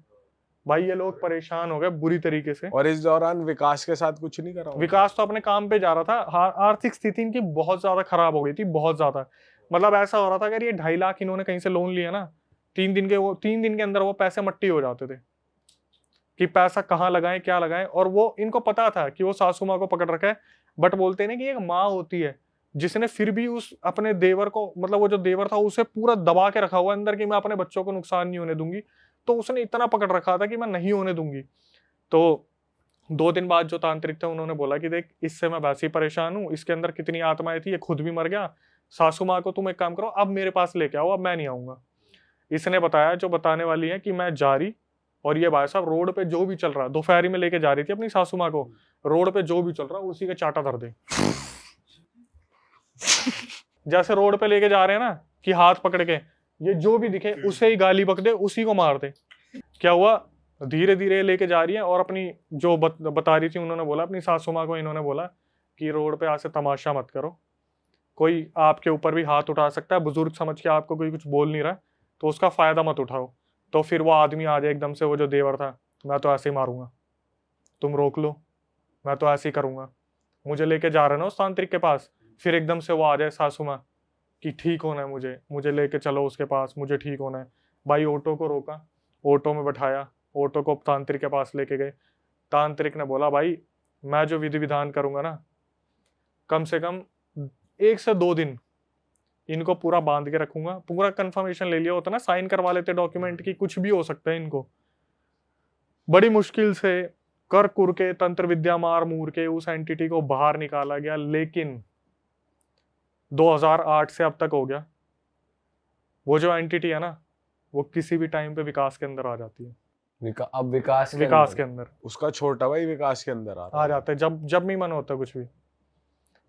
A: भाई ये लोग परेशान हो गए बुरी तरीके से।
B: और इस दौरान विकास के साथ कुछ नहीं करा?
A: विकास तो अपने काम पे जा रहा था, आर्थिक स्थिति इनकी बहुत ज्यादा खराब हो गई थी, बहुत ज्यादा। मतलब ऐसा हो रहा था, अगर ये 2.5 लाख इन्होंने कहीं से लोन लिया ना, 3 दिन के अंदर वो पैसे मट्टी हो जाते थे कि पैसा कहाँ लगाएं क्या लगाएं। और वो इनको पता था कि वो सासू माँ को पकड़ रखा है, बट बोलते हैं ना कि एक माँ होती है जिसने फिर भी उस अपने देवर को, मतलब वो जो देवर था उसे पूरा दबा के रखा हुआ अंदर कि मैं अपने बच्चों को नुकसान नहीं होने दूंगी, तो उसने इतना पकड़ रखा था कि मैं नहीं होने दूंगी। तो 2 दिन बाद जो तांत्रिक थे उन्होंने बोला कि देख, इससे मैं वैसे ही परेशान हूँ, इसके अंदर कितनी आत्माएं थी, ये खुद भी मर गया, सासू माँ को तुम एक काम करो, अब मेरे पास लेके आओ, अब मैं नहीं आऊंगा। इसने बताया, जो बताने वाली है, कि मैं जा रही, और ये भाई साहब रोड पे जो भी चल रहा है, दोपहरी में लेके जा रही थी अपनी सासू माँ को, रोड पे जो भी चल रहा है उसी का चाटा धर दे। जैसे रोड पे लेके जा रहे हैं ना कि हाथ पकड़ के, ये जो भी दिखे उसे ही गाली बक दे, उसी को मार दे। क्या हुआ, धीरे धीरे लेके जा रही है, और अपनी जो बता रही थी, उन्होंने बोला अपनी सासू माँ को, इन्होंने बोला कि रोड पे ऐसे तमाशा मत करो, कोई आपके ऊपर भी हाथ उठा सकता है, बुजुर्ग समझ के आपको कोई कुछ बोल नहीं रहा, तो उसका फायदा मत उठाओ। तो फिर वो आदमी आ जाए एकदम से, वो जो देवर था, मैं तो ऐसे ही मारूंगा, तुम रोक लो, मैं तो ऐसे ही करूंगा। मुझे लेके जा रहे ना उस तांत्रिक के पास, फिर एकदम से वो आ जाए सासू माँ कि ठीक होना है मुझे लेके चलो उसके पास, मुझे ठीक होना है। भाई ऑटो को रोका, ऑटो में बैठाया, ऑटो को तांत्रिक के पास लेके गए। तांत्रिक ने बोला भाई मैं जो विधि विधान करूंगा ना, कम से कम 1 से 2 दिन इनको पूरा बांध के रखूंगा, पूरा कंफर्मेशन ले लिया होता ना, साइन करवा लेते डॉक्यूमेंट की, कुछ भी हो सकता है इनको। बड़ी मुश्किल से कर कुर के, तंत्र विद्या मार मूर के उस एंटिटी को बाहर निकाला गया, लेकिन 2008 से अब तक हो गया, वो जो एंटिटी है ना, वो किसी भी टाइम पे विकास के अंदर आ जाती है।
C: अब विकास
A: के अंदर
B: उसका छोटा भाई विकास के अंदर
A: आ जाता है, जब जब भी मन होता है। कुछ भी,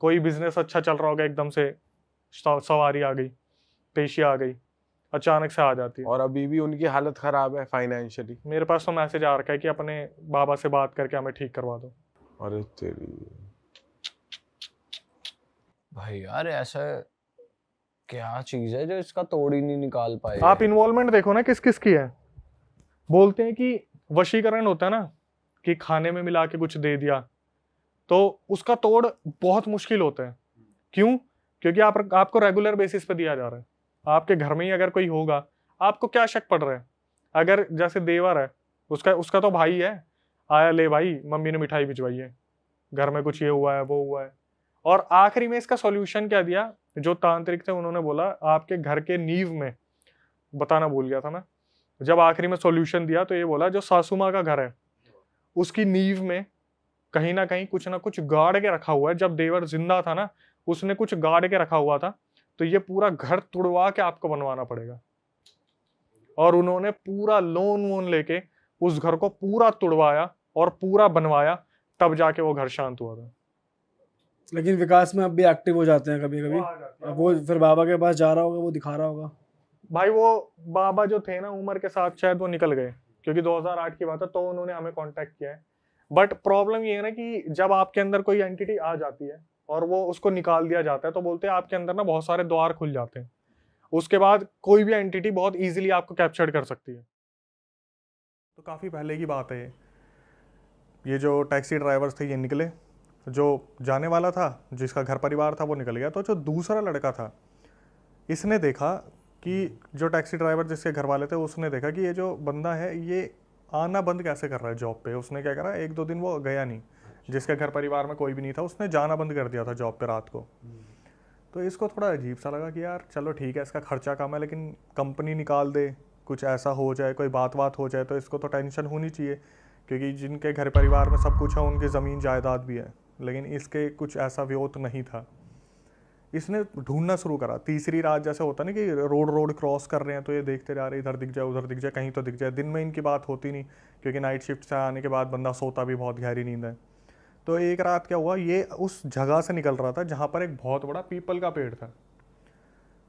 A: कोई बिजनेस अच्छा चल रहा होगा, एकदम से सवारी आ गई, पेशी आ गई, अचानक से आ जाती है।
B: और अभी भी उनकी हालत खराब है फाइनेंशियली।
A: मेरे पास तो मैसेज आ रखा है कि अपने बाबा से बात करके हमें ठीक करवा दो।
B: अरे तेरी
C: भाई यार, ऐसा क्या चीज है जो इसका तोड़ ही नहीं निकाल पाए?
A: आप इन्वॉल्वमेंट देखो ना किस किस की है। बोलते हैं कि वशीकरण होता है ना, कि खाने में मिला के कुछ दे दिया, तो उसका तोड़ बहुत मुश्किल होता है। क्यों? क्योंकि आपको रेगुलर बेसिस पे दिया जा रहा है। आपके घर में ही अगर कोई होगा, आपको क्या शक पड़ रहा है? अगर जैसे देवर है, उसका तो भाई है, आया ले भाई मम्मी ने मिठाई भिजवाई है, घर में कुछ ये हुआ है वो हुआ है। और आखिरी में इसका सॉल्यूशन क्या दिया, जो तांत्रिक थे उन्होंने बोला आपके घर के नींव में, बताना भूल गया था मैं, जब आखिरी में सॉल्यूशन दिया तो ये बोला जो सासू माँ का घर है उसकी नींव में कहीं ना कहीं कुछ ना कुछ गाड़ के रखा हुआ है। जब देवर जिंदा था ना, उसने कुछ गाड़ के रखा हुआ था, तो ये पूरा घर तुड़वा के आपको बनवाना पड़ेगा। और उन्होंने पूरा लोन वोन लेके उस घर को पूरा तुड़वाया और पूरा बनवाया, तब जाके वो घर शांत हुआ था।
D: लेकिन विकास में अब भी एक्टिव हो जाते हैं कभी कभी। अब वो फिर बाबा के पास जा रहा होगा, वो दिखा रहा होगा।
A: भाई वो बाबा जो थे ना, उम्र के साथ शायद वो निकल गए, क्योंकि 2008 की बात है, तो उन्होंने हमें कांटेक्ट किया है। बट प्रॉब्लम ये है ना कि जब आपके अंदर कोई एंटिटी आ जाती है और वो उसको निकाल दिया जाता है, तो बोलते हैं आपके अंदर ना बहुत सारे द्वार खुल जाते हैं। उसके बाद कोई भी एंटिटी बहुत इजीली आपको कैप्चर कर सकती है। तो काफ़ी पहले की बात है ये जो टैक्सी ड्राइवर्स थे ये निकले, जो जाने वाला था जिसका घर परिवार था वो निकल गया। तो जो दूसरा लड़का था, इसने देखा कि जो टैक्सी ड्राइवर जिसके घर वाले थे, उसने देखा कि ये जो बंदा है ये आना बंद कैसे कर रहा है जॉब पे। उसने क्या करा, 1-2 दिन वो गया नहीं, जिसके घर परिवार में कोई भी नहीं था, उसने जाना बंद कर दिया था जॉब पे रात को। तो इसको थोड़ा अजीब सा लगा कि यार चलो ठीक है, इसका खर्चा कम है, लेकिन कंपनी निकाल दे, कुछ ऐसा हो जाए, कोई बात हो जाए तो इसको तो टेंशन होनी चाहिए, क्योंकि जिनके घर परिवार में सब कुछ है उनकी ज़मीन जायदाद भी है, लेकिन इसके कुछ ऐसा व्योत नहीं था। इसने ढूंढना शुरू करा। तीसरी रात जैसे होता ना कि रोड क्रॉस कर रहे हैं तो ये देखते जा रहे, इधर दिख जाए उधर दिख जाए, कहीं तो दिख जाए। दिन में इनकी बात होती नहीं, क्योंकि नाइट शिफ्ट से आने के बाद बंदा सोता भी बहुत गहरी नींद है। तो एक रात क्या हुआ, ये उस जगह से निकल रहा था जहाँ पर एक बहुत बड़ा पीपल का पेड़ था।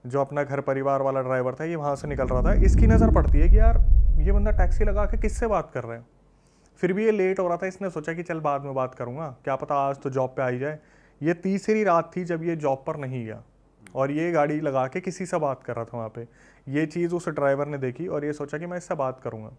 A: जो अपना घर परिवार वाला ड्राइवर था, ये वहाँ से निकल रहा था। इसकी नज़र पड़ती है कि यार ये बंदा टैक्सी लगा के किससे बात कर रहे हैं। फिर भी ये लेट हो रहा था, इसने सोचा कि चल बाद में बात करूँगा, क्या पता आज तो जॉब पे आ ही जाए। ये तीसरी रात थी जब ये जॉब पर नहीं गया, और ये गाड़ी लगा के किसी से बात कर रहा था वहाँ पे। ये चीज़ उस ड्राइवर ने देखी और ये सोचा कि मैं इससे बात करूँगा।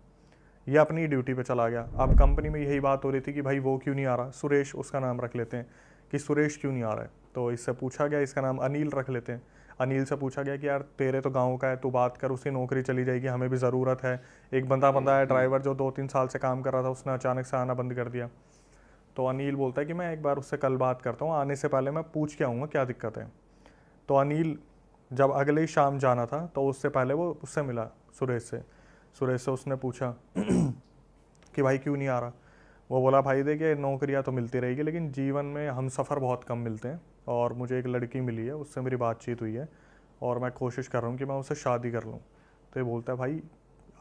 A: ये अपनी ड्यूटी पे चला गया। अब कंपनी में यही बात हो रही थी कि भाई वो क्यों नहीं आ रहा, सुरेश उसका नाम रख लेते हैं कि सुरेश क्यों नहीं आ रहा है। तो इससे पूछा गया, इसका नाम अनिल रख लेते हैं। अनिल से पूछा गया कि यार तेरे तो गांव का है, तू बात कर, उसकी नौकरी चली जाएगी, हमें भी ज़रूरत है। एक बंदा है ड्राइवर जो 2-3 साल से काम कर रहा था, उसने अचानक से आना बंद कर दिया। तो अनिल बोलता है कि मैं एक बार उससे कल बात करता हूँ, आने से पहले मैं पूछ के आऊँगा क्या दिक्कत है। तो अनिल जब अगले ही शाम जाना था तो उससे पहले वो उससे मिला सुरेश से उसने पूछा कि भाई क्यों नहीं आ रहा। वो बोला भाई देखिए नौकरियां तो मिलती रहेगी लेकिन जीवन में हम सफ़र बहुत कम मिलते हैं, और मुझे एक लड़की मिली है, उससे मेरी बातचीत हुई है और मैं कोशिश कर रहा हूँ कि मैं उससे शादी कर लूँ। तो ये बोलता है भाई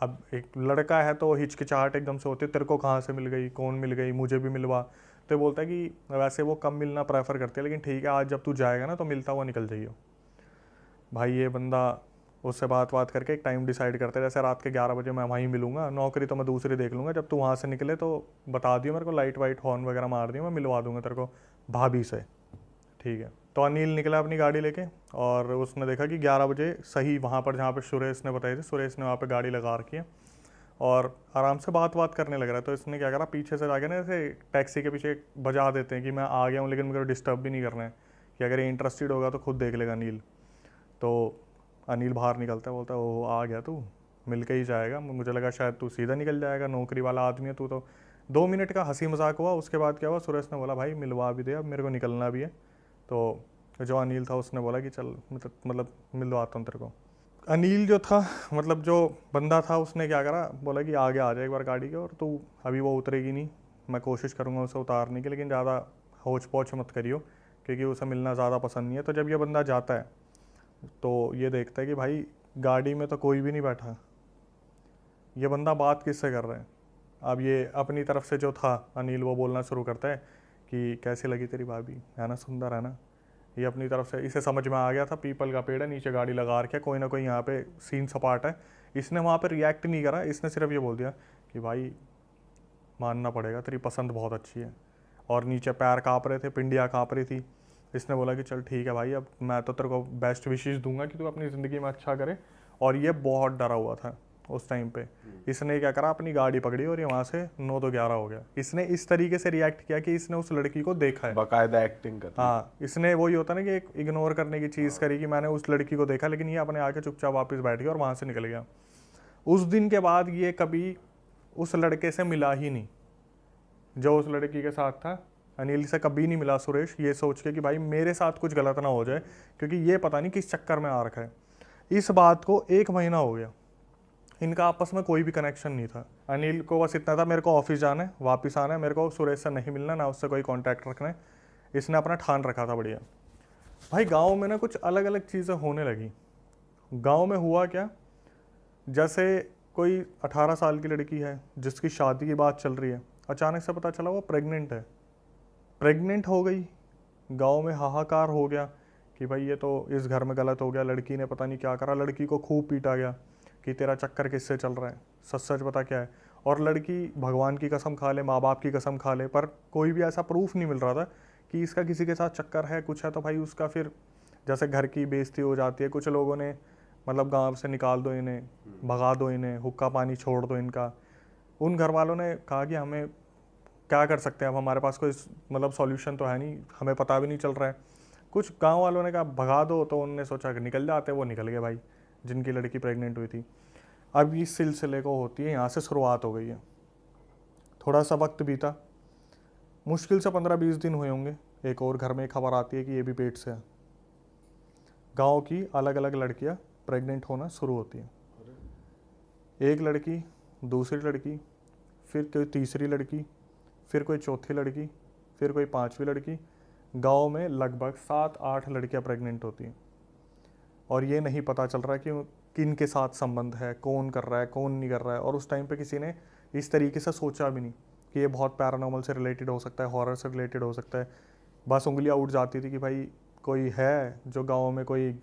A: अब एक लड़का है तो हिचकिचाहट एकदम से होती है, तेरे को कहाँ से मिल गई, कौन मिल गई, मुझे भी मिलवा। तो ये बोलता है कि वैसे वो कम मिलना प्रेफर करते हैं, लेकिन ठीक है आज जब तू जाएगा ना तो मिलता हुआ निकल जाइए। भाई ये बंदा उससे बात करके एक टाइम डिसाइड करते हैं, जैसे रात के 11 बजे मैं वहीं मिलूंगा, नौकरी तो मैं दूसरी देख लूँगा, जब तू वहाँ से निकले तो बता दियो मेरे को, लाइट वाइट हॉर्न वगैरह मार दियो, मैं मिलवा दूंगा तेरे को भाभी से। ठीक है। तो अनिल निकला अपनी गाड़ी लेके और उसने देखा कि 11 बजे सही वहाँ पर जहाँ पर सुरेश ने बताई थी, सुरेश ने वहाँ पर गाड़ी लगा रखी है और आराम से बात करने लग रहा है। तो इसने क्या करा, पीछे से जाके ना ऐसे टैक्सी के पीछे बजा देते हैं कि मैं आ गया हूँ लेकिन मुझे डिस्टर्ब भी नहीं करना है, कि अगर ये इंटरेस्टेड होगा तो खुद देख लेगा अनिल। तो अनिल बाहर निकलता है, बोलता है ओ आ गया तू, मिल के ही जाएगा, मुझे लगा शायद तू सीधा निकल जाएगा, नौकरी वाला आदमी है तू। तो 2 मिनट का हंसी मजाक हुआ। उसके बाद क्या हुआ, सुरेश ने बोला भाई मिलवा भी दे, अब मेरे को निकलना भी है। तो जो अनिल था उसने बोला कि चल मतलब मिलवाता हूँ तेरे को। अनिल जो था मतलब जो बंदा था उसने क्या करा, बोला कि आगे आ जाए एक बार गाड़ी के, और तू अभी वो उतरेगी नहीं, मैं कोशिश करूँगा उसे उतारने की, लेकिन ज़्यादा होच पोच मत करियो क्योंकि उसे मिलना ज़्यादा पसंद नहीं है। तो जब ये बंदा जाता है तो ये देखता है कि भाई गाड़ी में तो कोई भी नहीं बैठा, ये बंदा बात किससे कर रहा है। अब ये अपनी तरफ से जो था अनिल वो बोलना शुरू करता है कि कैसी लगी तेरी भाभी, है ना, सुंदर है ना। ये अपनी तरफ से, इसे समझ में आ गया था पीपल का पेड़ है, नीचे गाड़ी लगा रखा है, कोई ना कोई यहाँ पे सीन सपाट है। इसने वहाँ पे रिएक्ट नहीं करा, इसने सिर्फ ये बोल दिया कि भाई मानना पड़ेगा तेरी पसंद बहुत अच्छी है, और नीचे पैर काँप रहे थे, पिंडियाँ काँप रही थी। इसने बोला कि चल ठीक है भाई, अब मैं तो तेरे को बेस्ट विशेस दूंगा कि तू अपनी ज़िंदगी में अच्छा करे। और ये बहुत डरा हुआ था उस टाइम पे। इसने क्या करा, अपनी गाड़ी पकड़ी और ये वहाँ से 9 तो 11 हो गया। इसने इस तरीके से रिएक्ट किया कि इसने उस लड़की को देखा है,
B: बाकायदा एक्टिंग कर।
A: हाँ, इसने वही होता ना कि एक इग्नोर करने की चीज़ करी कि मैंने उस लड़की को देखा, लेकिन ये अपने आके चुपचाप वापस बैठ गया और वहाँ से निकल गया। उस दिन के बाद ये कभी उस लड़के से मिला ही नहीं जो उस लड़की के साथ था। अनिल से कभी नहीं मिला सुरेश, ये सोच के कि भाई मेरे साथ कुछ गलत ना हो जाए, क्योंकि ये पता नहीं किस चक्कर में आ रखा है। इस बात को 1 महीना हो गया, इनका आपस में कोई भी कनेक्शन नहीं था। अनिल को बस इतना था, मेरे को ऑफिस जाना है, वापस आना है, मेरे को सुरेश से नहीं मिलना, ना उससे कोई कॉन्टैक्ट रखना है। इसने अपना ठान रखा था बढ़िया। भाई गाँव में ना कुछ अलग अलग चीज़ें होने लगी। गाँव में हुआ क्या, जैसे कोई 18 साल की लड़की है जिसकी शादी की बात चल रही है, अचानक से पता चला वो प्रेग्नेंट है, प्रेग्नेंट हो गई। गांव में हाहाकार हो गया कि भाई ये तो इस घर में गलत हो गया, लड़की ने पता नहीं क्या करा, लड़की को खूब पीटा गया कि तेरा चक्कर किससे चल रहा है, सच सच बता क्या है। और लड़की भगवान की कसम खा ले, माँ बाप की कसम खा ले, पर कोई भी ऐसा प्रूफ नहीं मिल रहा था कि इसका किसी के साथ चक्कर है, कुछ है। तो भाई उसका फिर जैसे घर की बेइज्जती हो जाती है, कुछ लोगों ने मतलब गाँव से निकाल दो इन्हें, भगा दो इन्हें, हुक्का पानी छोड़ दो इनका। उन घर वालों ने कहा कि हमें क्या कर सकते हैं, अब हमारे पास कोई मतलब सॉल्यूशन तो है नहीं, हमें पता भी नहीं चल रहा है। कुछ गांव वालों ने कहा भगा दो, तो उन्होंने सोचा कि निकल जाते, वो निकल गए भाई, जिनकी लड़की प्रेग्नेंट हुई थी। अब इस सिलसिले को होती है, यहाँ से शुरुआत हो गई है। थोड़ा सा वक्त बीता, मुश्किल से 15-20 दिन हुए होंगे, एक और घर में खबर आती है कि ये भी पेट से है। गाँव की अलग अलग लड़कियाँ प्रेग्नेंट होना शुरू होती हैं। एक लड़की, दूसरी लड़की, फिर कोई तीसरी लड़की, फिर कोई चौथी लड़की, फिर कोई 5वीं लड़की। गांव में लगभग 7-8 लड़कियां प्रेग्नेंट होती हैं, और ये नहीं पता चल रहा है कि किन के साथ संबंध है, कौन कर रहा है, कौन नहीं कर रहा है। और उस टाइम पे किसी ने इस तरीके से सोचा भी नहीं कि ये बहुत पैरानॉर्मल से रिलेटेड हो सकता है, हॉरर से रिलेटेड हो सकता है। बस उंगलियां उठ जाती थी कि भाई कोई है जो गाँव में कोई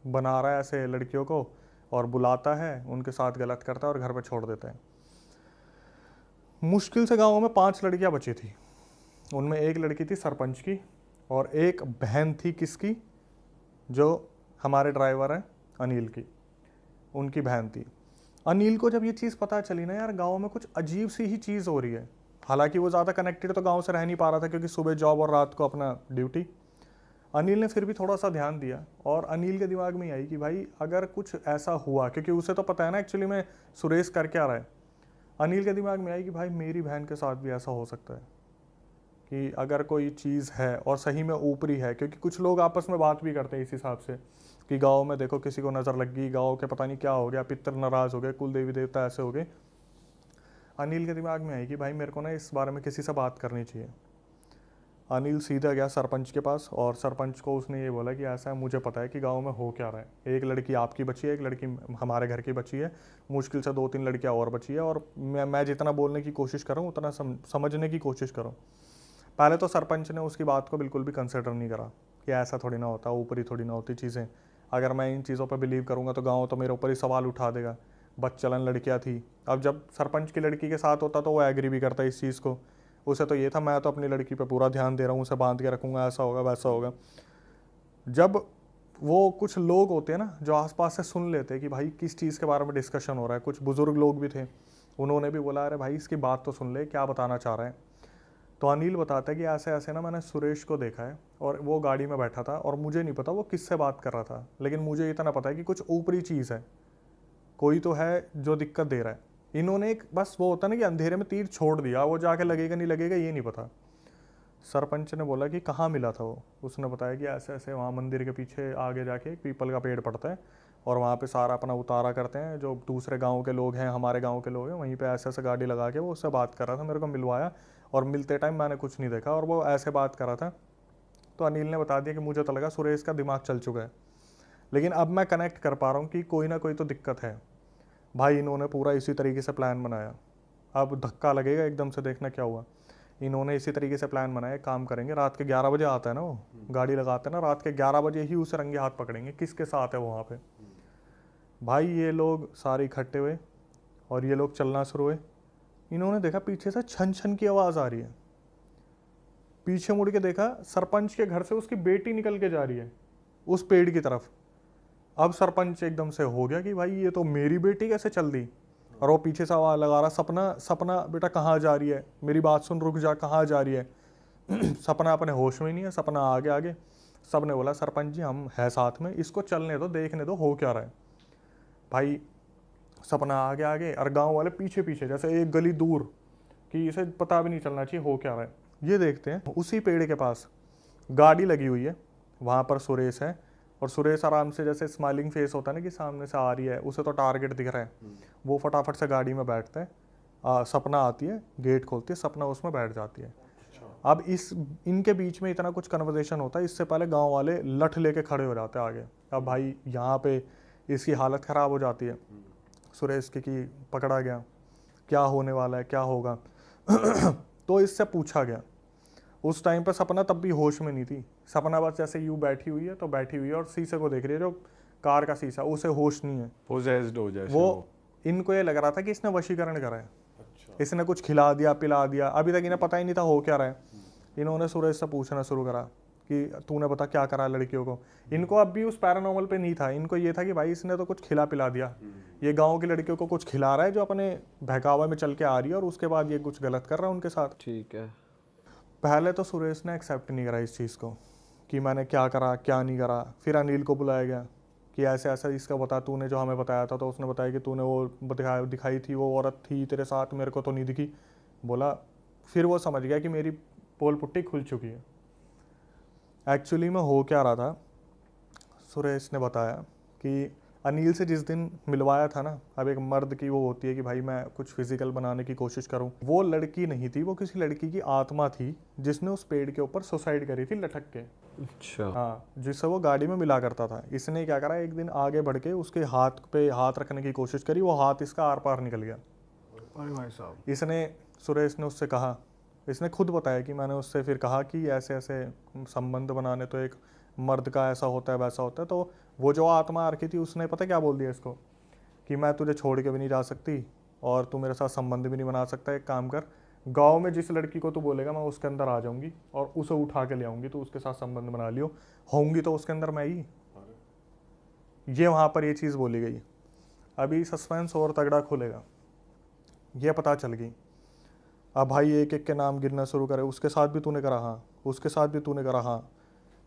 A: बना रहा है ऐसे लड़कियों को, और बुलाता है, उनके साथ गलत करता है और घर पर छोड़ देता है। मुश्किल से गाँव में 5 लड़कियां बची थी। उनमें एक लड़की थी सरपंच की, और एक बहन थी किसकी, जो हमारे ड्राइवर हैं अनिल की, उनकी बहन थी। अनिल को जब ये चीज़ पता चली ना यार, गाँव में कुछ अजीब सी ही चीज़ हो रही है। हालांकि वो ज़्यादा कनेक्टेड तो गाँव से रह नहीं पा रहा था, क्योंकि सुबह जॉब और रात को अपना ड्यूटी। अनिल ने फिर भी थोड़ा सा ध्यान दिया, और अनिल के दिमाग में आई कि भाई अगर कुछ ऐसा हुआ, क्योंकि उसे तो पता है ना एक्चुअली में सुरेश कर क्या रहा है। अनिल के दिमाग में आई कि भाई मेरी बहन के साथ भी ऐसा हो सकता है, कि अगर कोई चीज़ है और सही में ऊपरी है, क्योंकि कुछ लोग आपस में बात भी करते हैं इस हिसाब से कि गांव में देखो किसी को नज़र लग गई, गांव के पता नहीं क्या हो गया, पितर नाराज़ हो गए, कुल देवी देवता ऐसे हो गए। अनिल के दिमाग में आई कि भाई मेरे को ना इस बारे में किसी से बात करनी चाहिए। अनिल सीधा गया सरपंच के पास, और सरपंच को उसने ये बोला कि ऐसा है, मुझे पता है कि गांव में हो क्या रहा है। एक लड़की आपकी बची है, एक लड़की हमारे घर की बची है, मुश्किल से 2-3 लड़कियां और बची है, और मैं जितना बोलने की कोशिश करूँ उतना समझने की कोशिश करूँ। पहले तो सरपंच ने उसकी बात को बिल्कुल भी कंसिडर नहीं करा कि ऐसा थोड़ी ना होता, ऊपरी थोड़ी ना होती चीज़ें। अगर मैं इन चीज़ों पर बिलीव करूँगा तो गाँव तो मेरे ऊपर ही सवाल उठा देगा, बच्चलन लड़कियाँ थी। अब जब सरपंच की लड़की के साथ होता तो वो एग्री भी करता इस चीज़ को। उसे तो ये था मैं तो अपनी लड़की पे पूरा ध्यान दे रहा हूँ, उसे बांध के रखूँगा, ऐसा होगा वैसा होगा। जब वो कुछ लोग होते हैं ना जो आसपास से सुन लेते हैं कि भाई किस चीज़ के बारे में डिस्कशन हो रहा है, कुछ बुजुर्ग लोग भी थे, उन्होंने भी बोला अरे भाई इसकी बात तो सुन ले, क्या बताना चाह रहा है। तो अनिल बताता है कि ऐसे ऐसे ना मैंने सुरेश को देखा है, और वो गाड़ी में बैठा था, और मुझे नहीं पता वो किससे बात कर रहा था, लेकिन मुझे इतना पता है कि कुछ ऊपरी चीज़ है, कोई तो है जो दिक्कत दे रहा है। इन्होंने एक बस वो होता ना कि अंधेरे में तीर छोड़ दिया, वो जाके लगेगा नहीं लगेगा ये नहीं पता। सरपंच ने बोला कि कहाँ मिला था वो, उसने बताया कि ऐसे ऐसे वहाँ मंदिर के पीछे आगे जाके एक पीपल का पेड़ पड़ता है, और वहाँ पे सारा अपना उतारा करते हैं, जो दूसरे गांव के लोग हैं, हमारे गांव के लोग हैं, वहीं पे ऐसे ऐसे गाड़ी लगा के वो उससे बात कर रहा था, मेरे को मिलवाया, और मिलते टाइम मैंने कुछ नहीं देखा, और वो ऐसे बात कर रहा था। तो अनिल ने बता दिया कि मुझे तो लगा सुरेश का दिमाग चल चुका है, लेकिन अब मैं कनेक्ट कर पा रहा हूँ कि कोई ना कोई तो दिक्कत है। भाई इन्होंने पूरा इसी तरीके से प्लान बनाया। अब धक्का लगेगा एकदम से, देखना क्या हुआ। इन्होंने इसी तरीके से प्लान बनाया, काम करेंगे, रात के 11 बजे आता है ना वो, गाड़ी लगाते हैं ना, रात के 11 बजे ही उसे रंगे हाथ पकड़ेंगे, किसके साथ है वो वहाँ पे। भाई ये लोग सारे इकट्ठे हुए, और ये लोग चलना शुरू हुए। इन्होंने देखा पीछे से छन छन की आवाज़ आ रही है। पीछे मुड़ के देखा, सरपंच के घर से उसकी बेटी निकल के जा रही है उस पेड़ की तरफ। अब सरपंच एकदम से हो गया कि भाई ये तो मेरी बेटी कैसे चल दी, और वो पीछे से आवाज़ लगा रहा, सपना सपना बेटा कहाँ जा रही है, मेरी बात सुन, रुक जा, कहाँ जा रही है। सपना अपने होश में ही नहीं है, सपना आगे आगे। सब ने बोला सरपंच जी हम है साथ में, इसको चलने दो, देखने दो हो क्या रहा है। भाई सपना आगे आगे, और गांव वाले पीछे पीछे, जैसे एक गली दूर, कि इसे पता भी नहीं चलना चाहिए हो क्या रहा है। ये देखते हैं उसी पेड़ के पास गाड़ी लगी हुई है, वहाँ पर सुरेश है, और सुरेश आराम से, जैसे स्माइलिंग फेस होता है ना कि सामने से आ रही है, उसे तो टारगेट दिख रहा है, वो फटाफट से गाड़ी में बैठता है। सपना आती है, गेट खोलती है, सपना उसमें बैठ जाती है। अब इनके बीच में इतना कुछ कन्वर्सेशन होता है, इससे पहले गांव वाले लठ लेके खड़े हो जाते हैं आगे। अब भाई यहाँ पे इसकी हालत ख़राब हो जाती है सुरेश की कि पकड़ा गया, क्या होने वाला है, क्या होगा। तो इससे पूछा गया। उस टाइम पर सपना तब भी होश में नहीं थी। सपना बस जैसे यूँ बैठी हुई है तो बैठी हुई है, और शीशे को देख रही है, जो कार का शीशा, उसे होश नहीं है।
B: पोजेस्ड हो जाए
A: वो इनको ये लग रहा था कि इसने वशीकरण करा है, इसने कुछ खिला दिया पिला दिया। अभी तक इन्हें पता ही नहीं था हो क्या रहा है। इन्होंने सुरेश से पूछना शुरू करा कि तूने बता क्या करा लड़कियों को। इनको अब भी उस पैरानॉर्मल पे नहीं था, इनको ये था कि भाई इसने तो कुछ खिला पिला दिया, ये गांव की लड़कियों को कुछ खिला रहा है जो अपने बहकावे में चल के आ रही है, और उसके बाद ये कुछ गलत कर रहा है उनके साथ।
C: ठीक है।
A: पहले तो सुरेश ने एक्सेप्ट नहीं करा इस चीज़ को कि मैंने क्या करा क्या नहीं करा। फिर अनिल को बुलाया गया कि ऐसे ऐसा इसका बता, तूने जो हमें बताया था। तो उसने बताया कि तूने वो दिखाई थी, वो औरत थी तेरे साथ, मेरे को तो नहीं दिखी। बोला, फिर वो समझ गया कि मेरी पोल पुट्टी खुल चुकी है। एक्चुअली में हो क्या रहा था, सुरेश ने बताया कि अनिल से जिस दिन मिलवाया था ना, अब एक मर्द की वो होती है कि भाई मैं कुछ फिजिकल बनाने की कोशिश करूं, वो लड़की नहीं थी, वो किसी लड़की की आत्मा थी जिसने उस पेड़ के ऊपर सुसाइड करी थी लटक के।
C: अच्छा।
A: हाँ, जिससे वो गाड़ी में मिला करता था। इसने क्या करा, एक दिन आगे बढ़ के उसके हाथ पे हाथ रखने की कोशिश करी, वो हाथ इसका आर पार निकल गया।
D: अरे भाई साहब।
A: इसने सुरेश ने उससे कहा, इसने खुद बताया कि मैंने उससे फिर कहा कि ऐसे ऐसे संबंध बनाने तो एक मर्द का ऐसा होता है वैसा होता है। तो वो जो आत्मा आ रखी थी उसने पता क्या बोल दिया इसको कि मैं तुझे छोड़ के भी नहीं जा सकती, और तू मेरे साथ संबंध भी नहीं बना सकता। एक काम कर, गांव में जिस लड़की को तू बोलेगा मैं उसके अंदर आ जाऊंगी और उसे उठा के ले आऊंगी, तो उसके साथ संबंध बना लियो, होंगी तो उसके अंदर मैं ही। ये वहाँ पर ये चीज़ बोली गई। अभी सस्पेंस और तगड़ा खुलेगा। ये पता चल गई, अब भाई एक एक के नाम गिनना शुरू करे, उसके साथ भी तूने करा, हाँ उसके साथ भी तूने करा, हाँ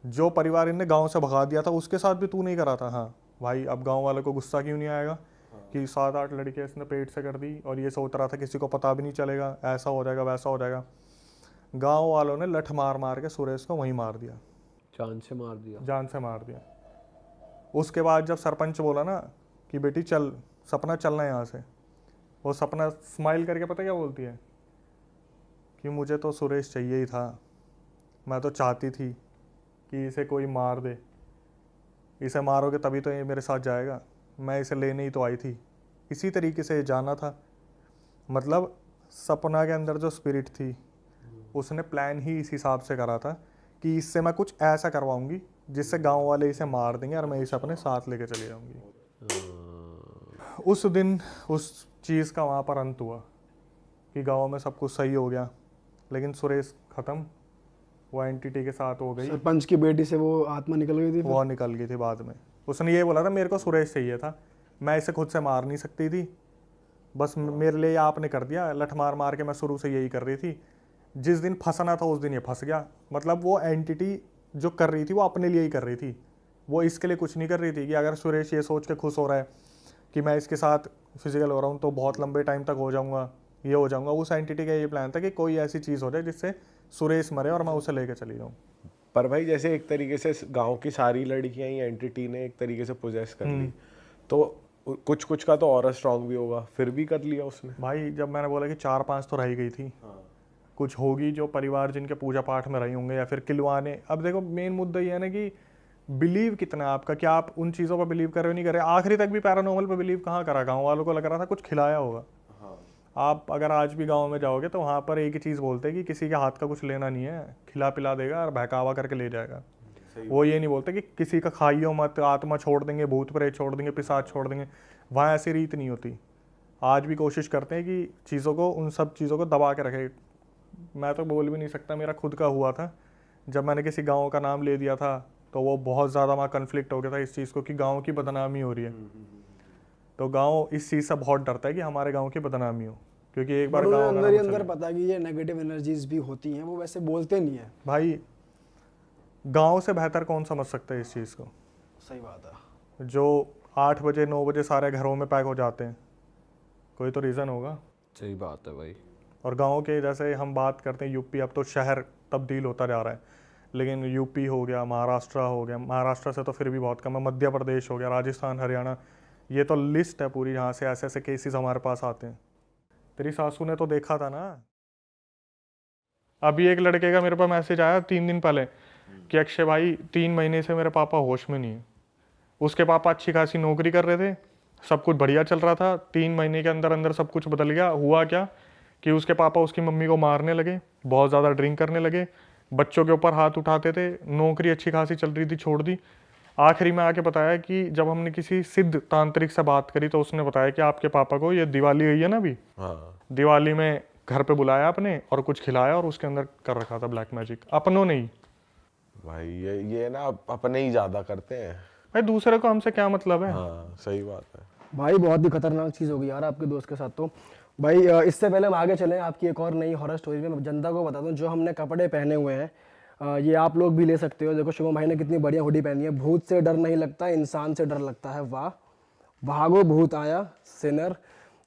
A: जो परिवार इनने गांव से भगा दिया था उसके साथ भी तू नहीं करा था, हाँ भाई अब गांव वालों को गुस्सा क्यों नहीं आएगा कि 7-8 लड़कियां इसने पेट से कर दी और ये सोच रहा था किसी को पता भी नहीं चलेगा, ऐसा हो जाएगा वैसा हो जाएगा। गांव वालों ने लठ मार मार के सुरेश को वहीं मार दिया,
C: जान से मार दिया।
A: जान से मार दिया। उसके बाद जब सरपंच बोला ना कि बेटी चल, सपना चलना है यहाँ से, वो सपना स्माइल करके पता क्या बोलती है कि मुझे तो सुरेश चाहिए ही था, मैं तो चाहती थी कि इसे कोई मार दे, इसे मारोगे तभी तो ये मेरे साथ जाएगा, मैं इसे लेने ही तो आई थी, इसी तरीके से जाना था। मतलब सपना के अंदर जो स्पिरिट थी उसने प्लान ही इस हिसाब से करा था कि इससे मैं कुछ ऐसा करवाऊंगी जिससे गांव वाले इसे मार देंगे और मैं इसे अपने साथ लेके चली जाऊंगी। उस दिन उस चीज़ का वहाँ पर अंत हुआ कि गांव में सब कुछ सही हो गया, लेकिन सुरेश ख़त्म, वो एंटिटी के साथ हो गई।
D: सरपंच की बेटी से वो आत्मा निकल गई थी फिर?
A: वो निकल गई थी बाद में। उसने ये बोला था मेरे को सुरेश चाहिए था, मैं इसे खुद से मार नहीं सकती थी, बस मेरे लिए आपने कर दिया, लठ मार मार के मैं शुरू से यही कर रही थी, जिस दिन फंसना था उस दिन ये फंस गया। मतलब वो एंटिटी जो कर रही थी वो अपने लिए ही कर रही थी, वो इसके लिए कुछ नहीं कर रही थी कि अगर सुरेश ये सोच के खुश हो रहा है कि मैं इसके साथ फिजिकल हो रहा हूँ तो बहुत लंबे टाइम तक हो जाऊँगा, ये हो जाऊँगा। उस एंटिटी का ये प्लान था कि कोई ऐसी चीज़ हो जाए जिससे सुरेश मरे और मैं उसे लेके चली जाऊँ।
B: पर भाई जैसे एक तरीके से गांव की सारी लड़कियां ही एंटिटी ने एक तरीके से पोजेस कर ली, तो कुछ कुछ का तो और स्ट्रांग भी होगा, फिर भी कर लिया उसने।
A: भाई जब मैंने बोला कि 4-5 तो रह ही गई थी, कुछ होगी जो परिवार जिनके पूजा पाठ में रहे होंगे या फिर किलवाने। अब देखो मेन मुद्दा ये है ना कि बिलीव कितना है आपका, क्या आप उन चीज़ों पर बिलीव कर रहे हो नहीं कर रहे। आखिरी तक भी पैरानॉर्मल पे बिलीव कहाँ करा, गाँव वालों को लग रहा था कुछ खिलाया होगा। आप अगर आज भी गांव में जाओगे तो वहाँ पर एक ही चीज़ बोलते हैं कि किसी के हाथ का कुछ लेना नहीं है, खिला पिला देगा और बहकावा करके ले जाएगा। वो ये नहीं बोलते कि किसी का खाइयो मत, आत्मा छोड़ देंगे, भूत प्रेत छोड़ देंगे, पिशाच छोड़ देंगे। वहाँ ऐसी रीत नहीं होती। आज भी कोशिश करते हैं कि चीज़ों को, उन सब चीज़ों को दबा के रखे। मैं तो बोल भी नहीं सकता, मेरा खुद का हुआ था जब मैंने किसी गाँव का नाम ले दिया था तो वो बहुत ज़्यादा वहाँ कन्फ्लिक्ट हो गया था इस चीज़ को कि गाँव की बदनामी हो रही है। तो गाँव इस चीज़ से बहुत डरता है कि हमारे गाँव की बदनामी हो, क्योंकि एक बार गाँव
D: अंदर ही अंदर पता कि ये नेगेटिव एनर्जीज भी होती हैं, वो वैसे बोलते नहीं है।
A: भाई गांव से बेहतर कौन समझ सकता है इस चीज़ को।
D: सही बात है।
A: जो 8 बजे 9 बजे सारे घरों में पैक हो जाते हैं, कोई तो रीज़न होगा।
C: सही बात है भाई।
A: और गांव के जैसे हम बात करते हैं यूपी, अब तो शहर तब्दील होता जा रहा है, लेकिन यूपी हो गया, महाराष्ट्र हो गया, महाराष्ट्र से तो फिर भी बहुत कम है, मध्य प्रदेश हो गया, राजस्थान, हरियाणा, ये तो लिस्ट है पूरी जहाँ से ऐसे ऐसे केसेस हमारे पास आते हैं। तेरी सासू ने तो देखा था ना। अभी एक लड़के का मेरे पास मैसेज आया 3 दिन पहले कि अक्षय भाई 3 महीने से मेरे पापा होश में नहीं है। उसके पापा अच्छी खासी नौकरी कर रहे थे, सब कुछ बढ़िया चल रहा था, 3 महीने के अंदर अंदर सब कुछ बदल गया। हुआ क्या कि उसके पापा उसकी मम्मी को मारने लगे, बहुत ज़्यादा ड्रिंक करने लगे, बच्चों के ऊपर हाथ उठाते थे, नौकरी अच्छी खासी चल रही थी छोड़ दी। आखिरी में आके बताया कि जब हमने किसी सिद्ध तांत्रिक से बात करी तो उसने बताया कि आपके पापा को ये दिवाली गई है ना अभी, दिवाली में घर पे बुलाया आपने और कुछ खिलाया और उसके अंदर कर रखा था ब्लैक मैजिक, अपनों ने ही।
B: भाई ये ना अपने ही ज्यादा करते हैं
A: भाई, दूसरे को हमसे क्या मतलब है।
B: हाँ सही बात है
D: भाई, बहुत ही खतरनाक चीज़ हो गई यार आपके दोस्त के साथ। तो भाई इससे पहले हम आगे चलें आपकी एक और नई हॉरर स्टोरी में, जनता को बता दूं जो हमने कपड़े पहने हुए हैं ये आप लोग भी ले सकते हो। देखो शुभम भाई ने कितनी बढ़िया हुडी पहनी है। भूत से डर नहीं लगता, इंसान से डर लगता है। वाह, भागो भूत आया सिनर।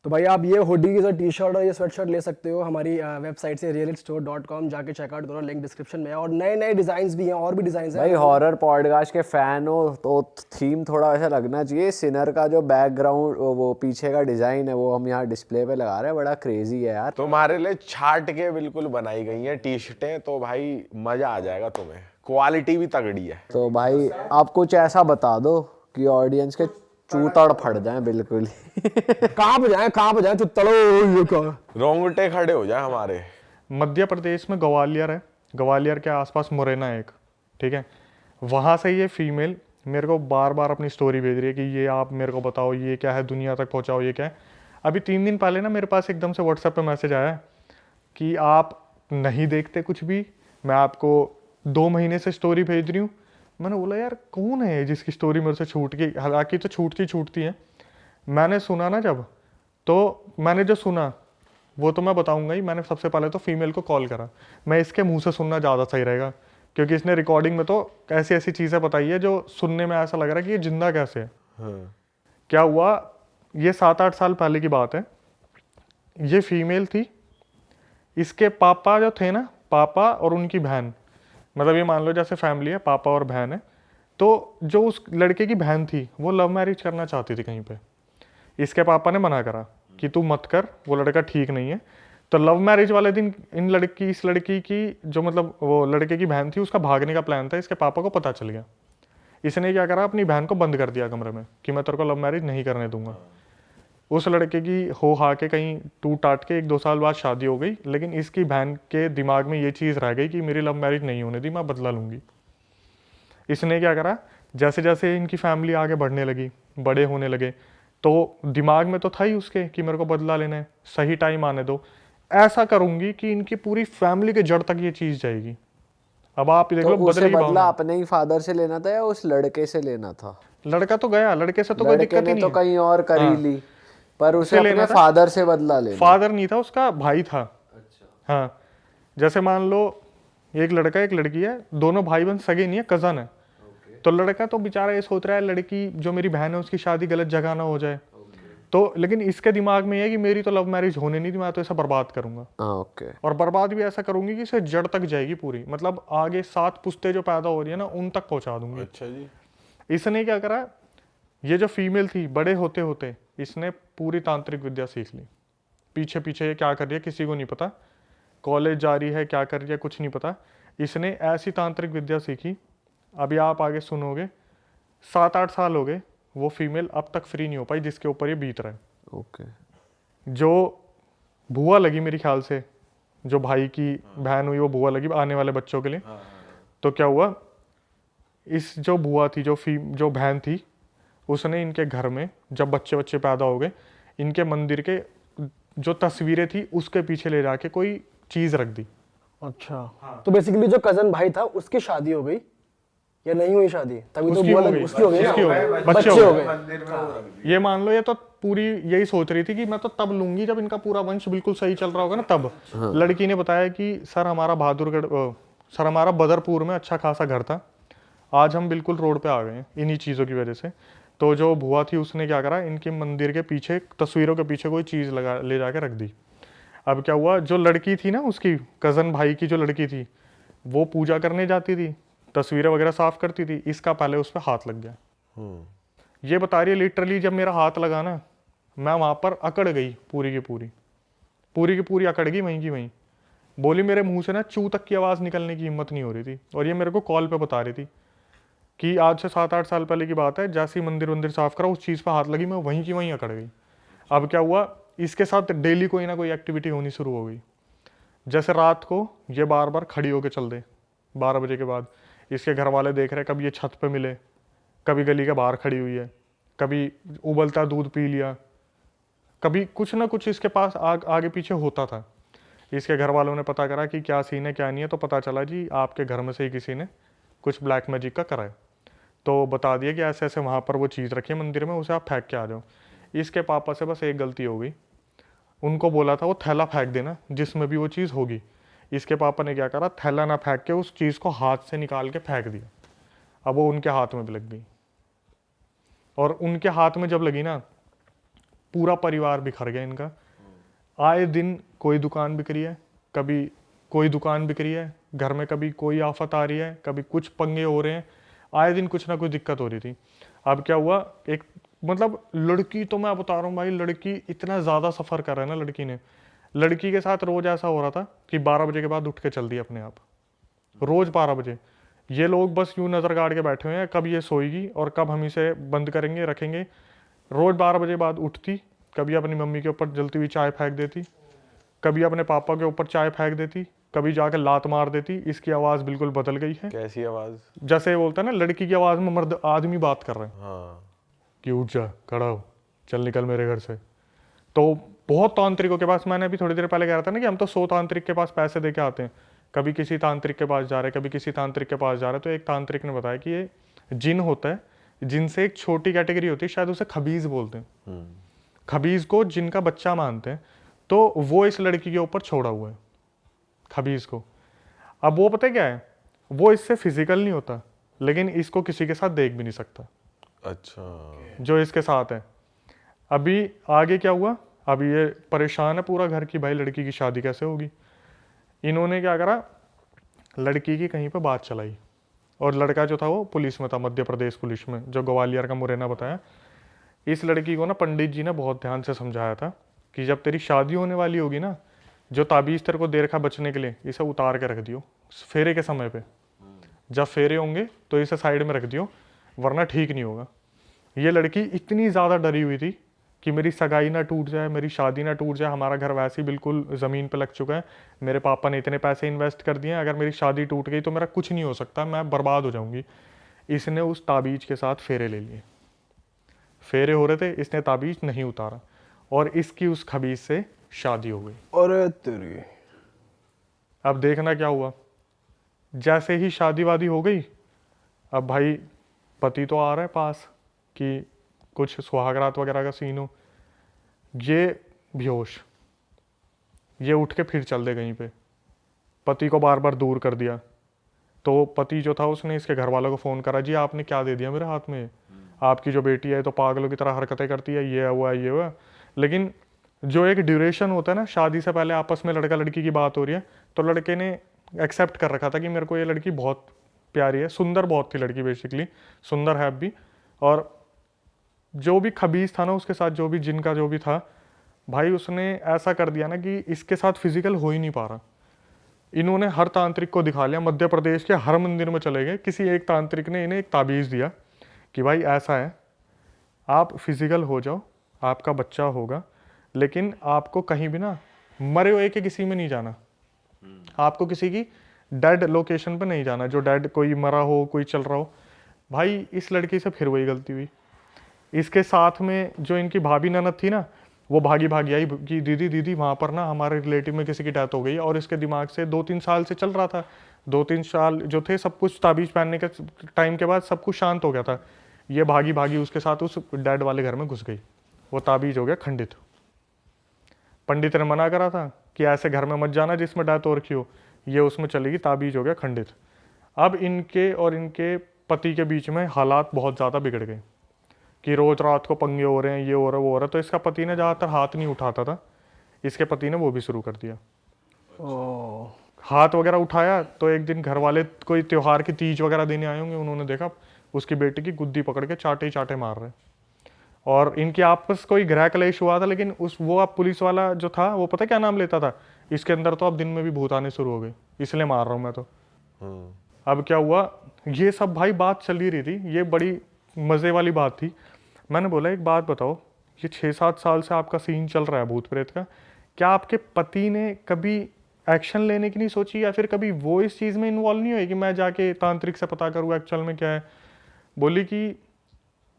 D: तो भाई आप ये हुडी की जो टी शर्ट और ये स्वेट शर्ट ले सकते हो हमारी वेबसाइट से realitstore.com, जाके चेकआउट करो, लिंक डिस्क्रिप्शन में है। और नए नए डिजाइन भी हैं, और भी डिजाइन हैं
C: भाई। हॉरर पॉडकास्ट के फैन हो तो थीम थोड़ा ऐसा लगना चाहिए। सिनर का जो बैकग्राउंड, वो पीछे का डिजाइन है, वो हम यहाँ डिस्प्ले पे लगा रहे हैं, बड़ा क्रेजी है यार।
B: तुम्हारे लिए छाट के बिल्कुल बनाई गई हैं टी शर्टें, तो भाई मजा आ जाएगा तुम्हें, क्वालिटी भी तगड़ी है।
C: तो भाई आप कुछ ऐसा बता दो कि ऑडियंस के चूतड़ फट जाए बिल्कुल
D: कांप जाए तो तड़ो ये का
B: रोंगटे खड़े हो जाए हमारे।
A: मध्य प्रदेश में ग्वालियर है, ग्वालियर के आसपास मुरैना है एक, ठीक है, वहाँ से ये फीमेल मेरे को बार बार अपनी स्टोरी भेज रही है कि ये आप मेरे को बताओ ये क्या है, दुनिया तक पहुँचाओ ये क्या है। अभी 3 दिन पहले ना मेरे पास एकदम से व्हाट्सएप पे मैसेज आया कि आप नहीं देखते कुछ भी, मैं आपको 2 महीने से स्टोरी भेज रही हूँ। मैंने बोला यार कौन है जिसकी स्टोरी मेरे से छूट गई, हालांकि तो छूटती है, मैंने सुना ना जब, तो मैंने जो सुना वो तो मैं बताऊंगा ही। मैंने सबसे पहले तो फीमेल को कॉल करा, मैं इसके मुंह से सुनना ज़्यादा सही रहेगा, क्योंकि इसने रिकॉर्डिंग में तो ऐसी ऐसी चीज़ें बताई है जो सुनने में ऐसा लग रहा है कि ये जिंदा कैसे है।
B: हाँ।
A: क्या हुआ, ये 7-8 साल पहले की बात है। ये फीमेल थी, इसके पापा जो थे ना, पापा और उनकी बहन, मतलब ये मान लो जैसे फैमिली है, पापा और बहन है, तो जो उस लड़के की बहन थी वो लव मैरिज करना चाहती थी कहीं पे। इसके पापा ने मना करा कि तू मत कर, वो लड़का ठीक नहीं है। तो लव मैरिज वाले दिन इस लड़की की जो मतलब वो लड़के की बहन थी, उसका भागने का प्लान था। इसके पापा को पता चल गया। इसने क्या करा, अपनी बहन को बंद कर दिया कमरे में कि मैं तेरे को लव मैरिज नहीं करने दूंगा। उस लड़के की हो हा के कहीं टूट टाट के 1-2 साल बाद शादी हो गई, लेकिन इसकी बहन के दिमाग में ये चीज़ रह गई कि मेरी लव मैरिज नहीं होने दी, मैं बदला लूंगी। इसने क्या करा, जैसे जैसे इनकी फैमिली आगे बढ़ने लगी, बड़े होने लगे, तो दिमाग में तो था ही उसके कि मेरे को बदला लेना है, सही टाइम आने दो, ऐसा करूंगी कि इनकी पूरी फैमिली के जड़ तक ये चीज़ जाएगी। अब आप देख
C: तो
A: लो,
C: उसे
A: बदले की
C: बदला
A: भावना।
C: अपने ही फादर से लेना था या उस लड़के से लेना था?
A: लड़का तो गया, लड़के से तो कोई
C: लड़के
A: दिक्कत ही
C: ने
A: नहीं
C: तो
A: है।
C: कहीं और कर ही ली, पर उसे
A: उसे लेना
C: अपने
A: था।
C: फादर से बदला लेना।
A: फादर नहीं था, उसका भाई था। हाँ, जैसे मान लो एक लड़का एक लड़की है, दोनों भाई बहन सगे नहीं है, कजन है। तो लड़का तो बेचारा ये सोच रहा है लड़की जो मेरी बहन है उसकी शादी गलत जगह ना हो जाए। तो लेकिन इसके दिमाग में ये है कि मेरी तो लव मैरिज होने नहीं थी, मैं तो इसे बर्बाद करूंगा।
C: ओके।
A: और बर्बाद भी ऐसा करूंगी कि इसे जड़ तक जाएगी पूरी, मतलब आगे 7 पुश्ते जो पैदा हो रही है ना, उन तक पहुंचा दूंगी।
B: अच्छा जी।
A: इसने क्या करा, ये जो फीमेल थी, बड़े होते होते इसने पूरी तांत्रिक विद्या सीख ली। पीछे पीछे ये क्या कर रही है किसी को नहीं पता, कॉलेज जा रही है, क्या कर रही है कुछ नहीं पता। इसने ऐसी तांत्रिक विद्या सीखी, अभी आप आगे सुनोगे, 7-8 साल हो गए, वो फीमेल अब तक फ्री नहीं हो पाई जिसके ऊपर ये बीत रहा है।
C: ओके।
A: जो बुआ लगी मेरे ख्याल से, जो भाई की बहन हुई वो बुआ लगी आने वाले बच्चों के लिए। तो क्या हुआ, इस जो बुआ थी, जो बहन थी, उसने इनके घर में जब बच्चे पैदा हो गए, इनके मंदिर के जो तस्वीरें थी उसके पीछे ले जाके कोई चीज रख दी।
D: अच्छा, तो बेसिकली जो कजन भाई था उसकी शादी हो गई या नहीं हुई शादी? तभी तो
A: उसकी
D: बुआ
A: हो
D: लगी,
A: गई,
D: उसकी हो गई ना?
A: उसकी हो गई,
D: बच्चे हो गए।
A: ये मान लो, ये तो पूरी यही सोच रही थी कि मैं तो तब लूंगी जब इनका पूरा वंश बिल्कुल सही चल रहा होगा ना तब। लड़की ने बताया कि सर हमारा बदरपुर में अच्छा खासा घर था, आज हम बिल्कुल रोड पे आ गए हैं इन्हीं चीज़ों की वजह से। तो जो बुआ थी उसने क्या करा, इनके मंदिर के पीछे तस्वीरों के पीछे कोई चीज़ ले जाके रख दी। अब क्या हुआ, जो लड़की थी ना, उसकी कज़न भाई की जो लड़की थी, वो पूजा करने जाती थी, तस्वीरें वगैरह साफ करती थी, इसका पहले उस पर हाथ लग गया। ये बता रही है लिटरली जब मेरा हाथ लगा ना, मैं वहाँ पर अकड़ गई, पूरी की पूरी अकड़ गई वहीं की वहीं। बोली मेरे मुंह से ना चू तक की आवाज़ निकलने की हिम्मत नहीं हो रही थी। और ये मेरे को कॉल पे बता रही थी कि आज से 7-8 साल पहले की बात है, जैसे ही मंदिर साफ करा उस चीज़ पर हाथ लगी, मैं वहीं की वहीं अकड़ गई। अब क्या हुआ, इसके साथ डेली कोई ना कोई एक्टिविटी होनी शुरू हो गई। जैसे रात को ये बार बार खड़ी होकर चल दे 12 बजे के बाद, इसके घर वाले देख रहे, कभी ये छत पे मिले, कभी गली के बाहर खड़ी हुई है, कभी उबलता दूध पी लिया, कभी कुछ ना कुछ इसके पास आगे पीछे होता था। इसके घर वालों ने पता करा कि क्या सीन है क्या नहीं है, तो पता चला जी आपके घर में से ही किसी ने कुछ ब्लैक मैजिक का करा है। तो बता दिया कि ऐसे ऐसे वहाँ पर वो चीज़ रखी है मंदिर में, उसे आप फेंक के आ जाओ। इसके पापा से बस एक गलती हो गई, उनको बोला था वो थैला फेंक देना जिसमें भी वो चीज़ होगी। इसके पापा ने क्या करा, थैला ना फेंक के उस चीज़ को हाथ से निकाल के फेंक दिया। अब वो उनके हाथ में भी लग गई, और उनके हाथ में जब लगी ना, पूरा परिवार बिखर गया इनका। आए दिन कोई दुकान बिक रही है, कभी कोई दुकान बिक रही है घर में, कभी कोई आफत आ रही है, कभी कुछ पंगे हो रहे हैं, आए दिन कुछ ना कुछ दिक्कत हो रही थी। अब क्या हुआ, एक मतलब लड़की तो मैं बता रहा हूँ भाई, लड़की इतना ज़्यादा सफ़र कर रहा है ना लड़की के साथ रोज़ ऐसा हो रहा था कि 12 बजे के बाद उठ के चल दी अपने आप, रोज़ 12 बजे। ये लोग बस यूँ नज़र गाड़ के बैठे हुए हैं, कब ये सोएगी और कब हम इसे बंद करेंगे रखेंगे। रोज़ 12 बजे बाद उठती, कभी अपनी मम्मी के ऊपर जलती हुई चाय फेंक देती, कभी अपने पापा के ऊपर चाय फेंक देती, कभी जाकर लात मार देती। इसकी आवाज़ बिल्कुल बदल गई है।
B: कैसी आवाज़?
A: जैसे बोलता है ना, लड़की की आवाज़ में मर्द आदमी बात कर रहे हैं।
B: हाँ।
A: कि उठ जा, खड़ा हो, चल निकल मेरे घर से। तो बहुत तांत्रिकों के पास, मैंने अभी थोड़ी देर पहले कह रहा था ना कि हम तो 100 तांत्रिक के पास पैसे दे के आते हैं, कभी किसी तांत्रिक के पास जा रहे, कभी किसी तांत्रिक के पास जा रहे। तो एक तांत्रिक ने बताया कि ये जिन होता है, जिनसे एक छोटी कैटेगरी होती है, शायद उसे खबीज बोलते हैं, खबीज को जिनका बच्चा मानते हैं, तो वो इस लड़की के ऊपर छोड़ा हुआ है, खबीज को। अब वो पता है क्या है, वो इससे फिजिकल नहीं होता, लेकिन इसको किसी के साथ देख भी नहीं सकता।
B: अच्छा,
A: जो इसके साथ है। अभी आगे क्या हुआ, अभी ये परेशान है पूरा घर की, भाई लड़की की शादी कैसे होगी। इन्होंने क्या करा, लड़की की कहीं पे बात चलाई, और लड़का जो था वो पुलिस में था, मध्य प्रदेश पुलिस में, जो ग्वालियर का मुरैना बताया। इस लड़की को ना पंडित जी ने बहुत ध्यान से समझाया था कि जब तेरी शादी होने वाली होगी ना, जो ताबीज़ तेरे को दे रखा बचने के लिए, इसे उतार के रख दियो फेरे के समय पे। जब फेरे होंगे तो इसे साइड में रख दियो, वरना ठीक नहीं होगा। ये लड़की इतनी ज़्यादा डरी हुई थी कि मेरी सगाई ना टूट जाए, मेरी शादी ना टूट जाए, हमारा घर वैसे ही बिल्कुल ज़मीन पे लग चुका है, मेरे पापा ने इतने पैसे इन्वेस्ट कर दिए हैं, अगर मेरी शादी टूट गई तो मेरा कुछ नहीं हो सकता, मैं बर्बाद हो जाऊंगी। इसने उस ताबीज़ के साथ फेरे ले लिए, फेरे हो रहे थे, इसने ताबीज़ नहीं उतारा, और इसकी उस खबीज से शादी हो गई।
D: और तेरी
A: अब देखना क्या हुआ, जैसे ही शादी वादी हो गई, अब भाई पति तो आ रहा है पास कि कुछ सुहागरात वगैरह का सीन हो, ये बेहोश, ये उठ के फिर चल दे कहीं पे, पति को बार बार दूर कर दिया। तो पति जो था उसने इसके घर वालों को फ़ोन करा, जी आपने क्या दे दिया मेरे हाथ में, आपकी जो बेटी है तो पागलों की तरह हरकतें करती है, ये हुआ ये हुआ। लेकिन जो एक ड्यूरेशन होता है ना, शादी से पहले आपस में लड़का लड़की की बात हो रही है, तो लड़के ने एक्सेप्ट कर रखा था कि मेरे को ये लड़की बहुत प्यारी है, सुंदर बहुत थी लड़की, बेसिकली सुंदर है भी। और जो भी खबीज था ना उसके साथ, जो भी जिनका जो भी था भाई, उसने ऐसा कर दिया ना कि इसके साथ फिजिकल हो ही नहीं पा रहा। इन्होंने हर तांत्रिक को दिखा लिया, मध्य प्रदेश के हर मंदिर में चले गए, किसी एक तांत्रिक ने इन्हें एक ताबीज़ दिया कि भाई ऐसा है, आप फिजिकल हो जाओ, आपका बच्चा होगा, लेकिन आपको कहीं भी ना मरे हुए के किसी में नहीं जाना, आपको किसी की डेड लोकेशन पे नहीं जाना, जो डेड कोई मरा हो, कोई चल रहा हो। भाई इस लड़की से फिर वही गलती हुई। इसके साथ में जो इनकी भाभी ननद थी ना, वो भागी भागी आई कि दीदी दीदी वहाँ पर ना हमारे रिलेटिव में किसी की डेथ हो गई, और इसके दिमाग से 2-3 साल से चल रहा था, 2-3 साल जो थे सब कुछ ताबीज़ पहनने के टाइम के बाद सब कुछ शांत हो गया था। ये भागी भागी उसके साथ उस डैड वाले घर में घुस गई, वो ताबीज़ हो गया खंडित। पंडित ने मना करा था कि ऐसे घर में मत जाना जिसमें डेथ हो रखी हो, ये उसमें चलेगी, ताबीज़ हो गया खंडित। अब इनके और इनके पति के बीच में हालात बहुत ज़्यादा बिगड़ गए कि रोज़ रात को पंगे हो रहे हैं, ये हो रहा है वो हो रहा है। तो इसका पति ने ज़्यादातर हाथ नहीं उठाता था, इसके पति ने वो भी शुरू कर दिया, हाथ वगैरह उठाया। तो एक दिन घर वाले कोई त्योहार की तीज वगैरह देने आए होंगे, उन्होंने देखा उसकी बेटी की गुद्दी पकड़ के चाटे ही चाटे मार रहे, और इनकी आपस कोई गृह कलेश हुआ था। लेकिन वो अब पुलिस वाला जो था वो पता क्या नाम लेता था, इसके अंदर तो अब दिन में भी भूत आने शुरू हो गए, इसलिए मार रहा हूँ मैं तो। अब क्या हुआ, ये सब भाई बात चल ही रही थी, ये बड़ी मज़े वाली बात थी। मैंने बोला एक बात बताओ, ये 6-7 साल से आपका सीन चल रहा है भूत प्रेत का, क्या आपके पति ने कभी एक्शन लेने की नहीं सोची, या फिर कभी वो इस चीज़ में इन्वॉल्व नहीं हुए कि मैं जाके तांत्रिक से पता करूँ एक्चुअल में क्या है। बोली कि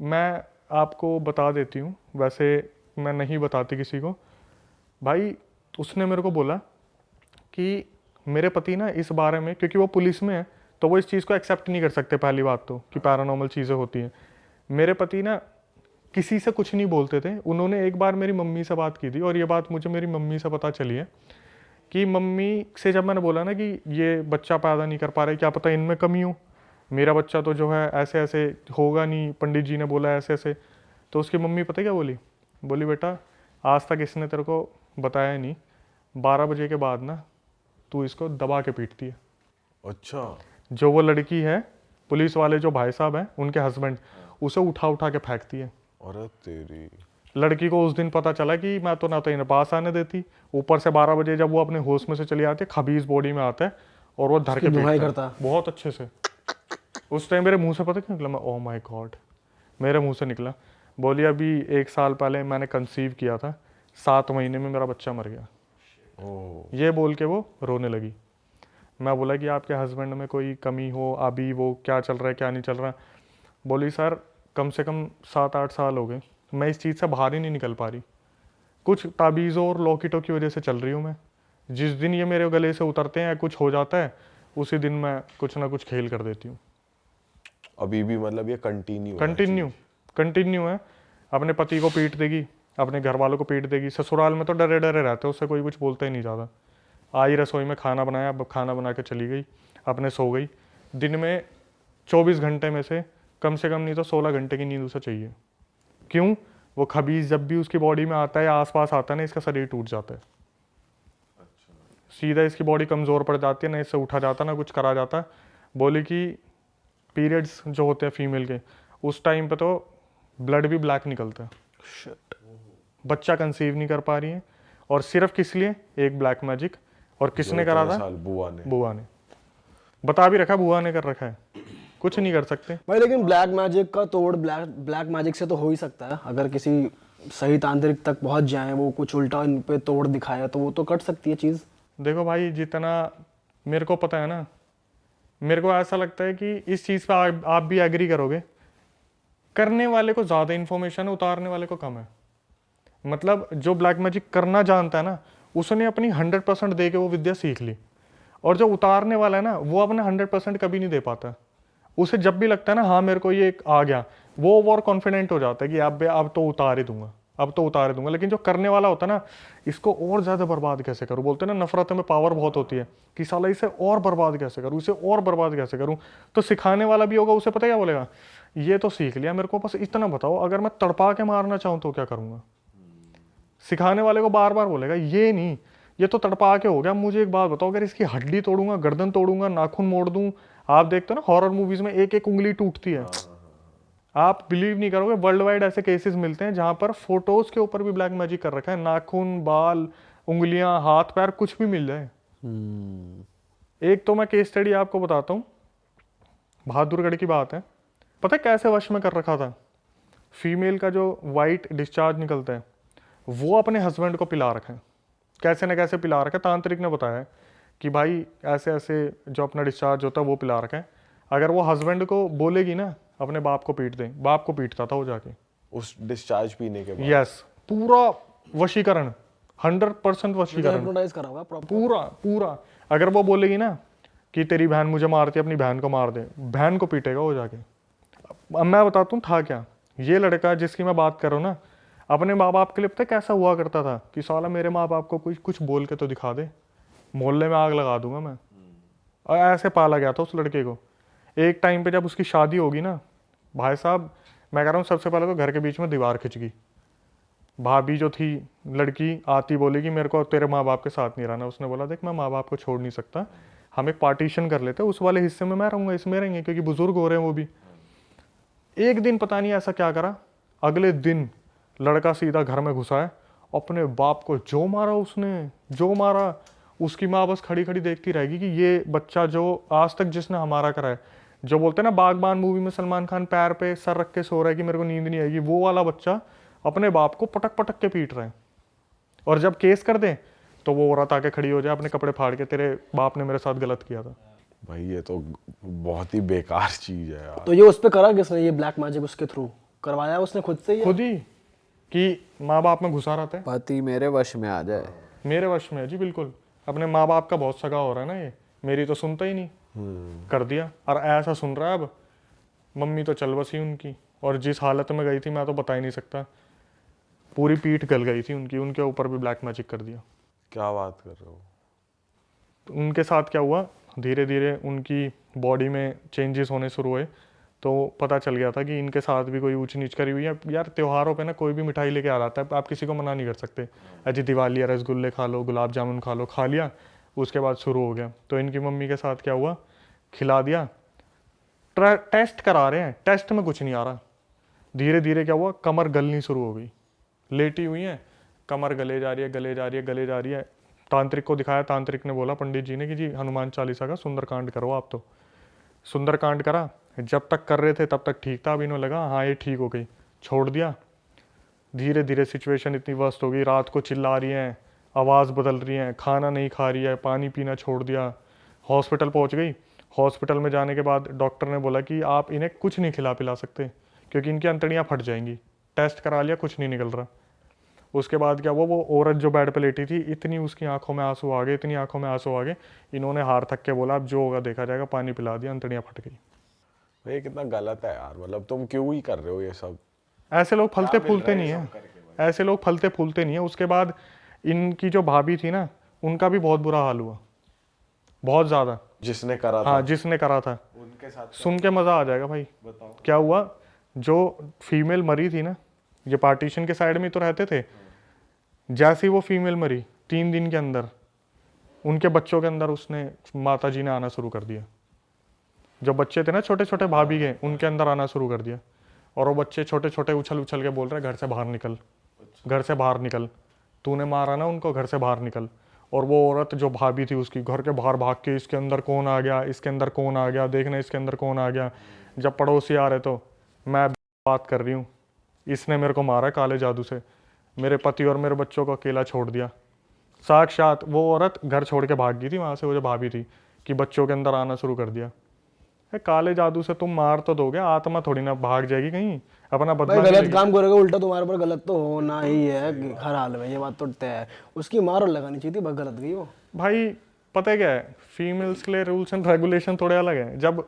A: मैं आपको बता देती हूँ, वैसे मैं नहीं बताती किसी को। भाई उसने मेरे को बोला कि मेरे पति ना इस बारे में, क्योंकि वो पुलिस में है तो वो इस चीज़ को एक्सेप्ट नहीं कर सकते, पहली बात तो कि पैरानॉर्मल चीज़ें होती हैं। मेरे पति ना किसी से कुछ नहीं बोलते थे। उन्होंने एक बार मेरी मम्मी से बात की थी, और ये बात मुझे मेरी मम्मी से पता चली है कि मम्मी से जब मैंने बोला ना कि ये बच्चा पैदा नहीं कर पा रहे, क्या पता इनमें कमी हो, मेरा बच्चा तो जो है ऐसे ऐसे होगा नहीं, पंडित जी ने बोला ऐसे ऐसे। तो उसकी मम्मी पता क्या बोली, बोली बेटा आज तक इसने तेरे को बताया नहीं, 12 बजे के बाद ना तू इसको दबा के पीटती है।
B: अच्छा,
A: जो वो लड़की है, पुलिस वाले जो भाई साहब हैं उनके हस्बैंड, उसे उठा उठा के फेंकती है।
B: अरे तेरी,
A: लड़की को उस दिन पता चला कि मैं तो ना तो इन्हें पास आने देती, ऊपर से 12 बजे जब वो अपने होश में से चली आती है, खबीज बॉडी में आता है और वो धर के
D: धुनाई
A: पीटता
D: करता
A: है बहुत अच्छे से। उस टाइम मेरे मुंह से पता क्या निकला, मैं ओह माय गॉड, मेरे मुंह से निकला, बोली अभी 1 साल पहले मैंने कंसीव किया था, 7 महीने में मेरा बच्चा मर गया।
B: ओह,
A: ये बोल के वो रोने लगी। मैं बोला कि आपके हस्बैंड में कोई कमी हो, अभी वो क्या चल रहा है क्या नहीं चल रहा। बोली सर कम से कम 7-8 साल हो गए, मैं इस चीज़ से बाहर ही नहीं निकल पा रही, कुछ ताबीज़ों और लॉकेटों की वजह से चल रही हूँ मैं। जिस दिन ये मेरे गले से उतरते हैं या कुछ हो जाता है, उसी दिन मैं कुछ ना कुछ खेल कर देती हूँ।
B: अभी भी मतलब ये कंटिन्यू
A: कंटिन्यू है। अपने पति को पीट देगी, अपने घर वालों को पीट देगी। ससुराल में तो डरे डरे रहते, उससे कोई कुछ बोलता ही नहीं ज़्यादा। आई रसोई में खाना बनाया, अब खाना बना के चली गई, अपने सो गई। दिन में 24 घंटे में से कम नहीं तो 16 घंटे की नींद उसे चाहिए। क्यों? वो खबीज जब भी उसकी बॉडी में आता है या आसपास आता है ना, इसका शरीर टूट जाता है। सीधा इसकी बॉडी कमज़ोर पड़ जाती है, ना इससे उठा जाता ना कुछ करा जाता। बोले कि पीरियड्स जो होते हैं फीमेल के, उस टाइम पे तो ब्लड भी ब्लैक निकलता है। बच्चा कंसीव नहीं कर पा रही है, और सिर्फ किस लिए? एक ब्लैक मैजिक। और किसने करा था? बुआ ने बता भी रखा, बुआ ने कर रखा है, कुछ नहीं कर सकते
D: भाई। लेकिन ब्लैक मैजिक का तोड़ ब्लैक मैजिक से तो हो ही सकता है। अगर किसी सही तांत्रिक तक पहुंच जाए, वो कुछ उल्टा इन पे तोड़ दिखाया, तो वो तो कट सकती है चीज़।
A: देखो भाई, जितना मेरे को पता है ना, मेरे को ऐसा लगता है कि इस चीज़ पे आप भी एग्री करोगे, करने वाले को ज़्यादा इन्फॉर्मेशन है, उतारने वाले को कम है। मतलब जो ब्लैक मैजिक करना जानता है ना, उसने अपनी 100% दे के वो विद्या सीख ली। और जो उतारने वाला है ना, वो अपना 100% कभी नहीं दे पाता। उसे जब भी लगता है ना, हाँ मेरे को ये आ गया, वो ओवर कॉन्फिडेंट हो जाता है कि अब तो उतार ही दूंगा, अब तो उतार ही दूंगा। लेकिन जो करने वाला होता है ना, इसको और ज़्यादा बर्बाद कैसे करूँ। बोलते हैं ना, नफरत में पावर बहुत होती है, कि साला इसे और बर्बाद कैसे करूँ, इसे और बर्बाद कैसे करूँ। तो सिखाने वाला भी होगा, उसे पता क्या बोलेगा, ये तो सीख लिया, मेरे को बस इतना बताओ, अगर मैं तड़पा के मारना चाहूँ तो क्या करूँगा। सिखाने वाले को बार बार बोलेगा, ये नहीं, ये तो तड़पा के हो गया, मुझे एक बात बताओ, अगर इसकी हड्डी तोड़ूंगा, गर्दन तोड़ूंगा, नाखून मोड़ दूं। आप देखते हो ना हॉरर मूवीज में एक एक उंगली टूटती है। आप बिलीव नहीं करोगे, वर्ल्ड वाइड ऐसे केसेस मिलते हैं जहां पर फोटोज के ऊपर भी ब्लैक मैजिक कर रखा है। नाखून, बाल, उंगलियां, हाथ पैर, कुछ भी मिल जाए। एक तो मैं केस स्टडी आपको बताता हूँ, बहादुरगढ़ की बात है। पता है कैसे वश में कर रखा था? फीमेल का जो वाइट डिस्चार्ज निकलता है, वो अपने हस्बैंड को पिला रखा है, कैसे न कैसे पिला रखा है। तांत्रिक ने बताया है कि भाई ऐसे ऐसे जो अपना डिस्चार्ज होता है वो पिला रखा है। अगर वो हस्बैंड को बोलेगी ना, अपने बाप को पीट दे, बाप को पीटता था वो जाके
B: उस डिस्चार्ज पीने के बाद।
A: यस, पूरा वशीकरण, 100% वशीकरण,
D: हिप्नोटाइज करा हुआ प्रॉपर
A: पूरा। अगर वो बोलेगी ना कि तेरी बहन मुझे मारती है, अपनी बहन को मार दे, बहन को पीटेगा वो जाके। अब मैं बताता हूँ था क्या। ये लड़का जिसकी मैं बात कर रहा हूँ ना, अपने माँ बाप के लिए पता कैसा हुआ करता था कि साला मेरे माँ बाप को कुछ बोल के तो दिखा दे, मोहल्ले में आग लगा दूंगा मैं। और ऐसे पाला गया था उस लड़के को। एक टाइम पे जब उसकी शादी होगी ना, भाई साहब मैं कह रहा हूँ, सबसे पहले तो घर के बीच में दीवार खिंच गई। भाभी जो थी लड़की आती, बोलेगी मेरे को तेरे माँ बाप के साथ नहीं रहना। उसने बोला देख, मैं माँ बाप को छोड़ नहीं सकता, हम एक पार्टीशन कर लेते, उस वाले हिस्से में मैं रहूँगा, इसमें रहेंगे, क्योंकि बुजुर्ग हो रहे हैं वो भी। एक दिन पता नहीं ऐसा क्या करा, अगले दिन लड़का सीधा घर में घुसा है, अपने बाप को जो मारा उसने, जो मारा। उसकी माँ बस खड़ी खड़ी देखती रहेगी कि ये बच्चा जो आज तक जिसने हमारा करा है, जो बोलते हैं ना बागबान मूवी में सलमान खान पैर पे सर रख के सो रहा है कि मेरे को नींद नहीं आएगी, वो वाला बच्चा अपने बाप को पटक पटक के पीट रहा है। और जब केस कर दे तो वो औरत आके खड़ी हो जाए अपने कपड़े फाड़ के, तेरे बाप ने मेरे साथ गलत किया था।
B: भाई ये तो बहुत ही बेकार चीज है यार।
D: तो ये उस पे करा किसने, ये ब्लैक मैजिक उसके थ्रू करवाया उसने खुद से?
A: खुद ही, कि माँ बाप में घुसा रहता है,
C: पति मेरे वश में आ जाए।
A: मेरे वश में है जी, बिल्कुल। अपने माँ बाप का बहुत सगा हो रहा है ना ये, मेरी तो सुनता ही नहीं, कर दिया। और ऐसा सुन रहा है अब, मम्मी तो चल बसी उनकी, और जिस हालत में गई थी मैं तो बता ही नहीं सकता, पूरी पीठ गल गई थी उनकी, उनके ऊपर भी ब्लैक मैजिक कर दिया।
B: क्या बात कर रहे हो?
A: तो उनके साथ क्या हुआ, धीरे धीरे उनकी बॉडी में चेंजेस होने शुरू हुए, तो पता चल गया था कि इनके साथ भी कोई ऊंच नीच करी हुई है। यार त्योहारों पे ना कोई भी मिठाई लेके आ जाता है, आप किसी को मना नहीं कर सकते। अजी दिवाली है, रसगुल्ले खा लो, गुलाब जामुन खा लो, खा लिया, उसके बाद शुरू हो गया। तो इनकी मम्मी के साथ क्या हुआ, खिला दिया, टेस्ट करा रहे हैं, टेस्ट में कुछ नहीं आ रहा। धीरे धीरे क्या हुआ, कमर गलनी शुरू हो गई, लेटी हुई है, कमर गले जा रही है, गले जा रही है, गले जा रही है। तांत्रिक को दिखाया, तांत्रिक ने बोला पंडित जी ने कि जी हनुमान चालीसा का सुंदरकांड करो आप। तो सुंदरकांड करा, जब तक कर रहे थे तब तक ठीक था, अब इन्होंने लगा हाँ ये ठीक हो गई, छोड़ दिया। धीरे धीरे सिचुएशन इतनी वर्स्ट हो गई, रात को चिल्ला रही हैं, आवाज़ बदल रही हैं, खाना नहीं खा रही है, पानी पीना छोड़ दिया। हॉस्पिटल पहुंच गई। हॉस्पिटल में जाने के बाद डॉक्टर ने बोला कि आप इन्हें कुछ नहीं खिला पिला सकते क्योंकि इनकी अंतड़ियाँ फट जाएंगी। टेस्ट करा लिया, कुछ नहीं निकल रहा। उसके बाद क्या हुआ, वो औरत जो बेड पे लेटी थी, इतनी उसकी आंखों में आंसू आ गए, इतनी आंखों में आंसू आ गए, इन्होंने हार थक के बोला अब जो होगा देखा जाएगा, पानी पिला दिया, अंतड़ियाँ फट गई।
B: भाई ये कितना गलत है यार, मतलब तुम क्यों ही कर रहे हो ये सब?
A: ऐसे लोग फलते फूलते नहीं है, ऐसे लोग फलते फूलते नहीं है। उसके बाद इनकी जो भाभी थी ना, उनका भी बहुत बुरा हाल हुआ, बहुत ज्यादा।
B: जिसने करा था
A: हाँ, जिसने करा था,
B: उनके साथ
A: सुन के मजा आ जाएगा भाई।
B: बताओ।
A: क्या हुआ, जो फीमेल मरी थी ना, ये पार्टीशन के साइड में तो रहते थे, जैसे ही वो फीमेल मरी 3 दिन के अंदर उनके बच्चों के अंदर उसने, माता जी ने आना शुरू कर दिया। जो बच्चे थे ना छोटे छोटे भाभी के, उनके अंदर आना शुरू कर दिया। और वो बच्चे छोटे छोटे उछल उछल के बोल रहे घर से बाहर निकल, घर से बाहर निकल, तूने मारा ना उनको, घर से बाहर निकल। और वो औरत जो भाभी थी उसकी, घर के बाहर भाग के, इसके अंदर कौन आ गया, इसके अंदर कौन आ गया, देखना इसके अंदर कौन आ गया। जब पड़ोसी आ रहे तो मैं बात कर रही हूँ, इसने मेरे को मारा काले जादू से, मेरे पति और मेरे बच्चों को अकेला छोड़ दिया। साक्षात वो औरत घर छोड़ के भाग गई थी वहाँ से, वो जो भाभी थी, कि बच्चों के अंदर आना शुरू कर दिया। काले जादू से तुम मार तो दोगे, आत्मा थोड़ी ना भाग जाएगी कहीं अपना
D: भाई
A: बदला
D: गलत
A: लेगी।
D: काम करोगे उल्टा तुम्हारे ऊपर गलत तो होना ही है हर हाल में, ये बात तो तय है। उसकी मार और लगानी चाहिए थी, बस गलत गई वो।
A: भाई पता है क्या है, फीमेल्स के लिए रूल्स एंड रेगुलेशन थोड़े अलग हैं। जब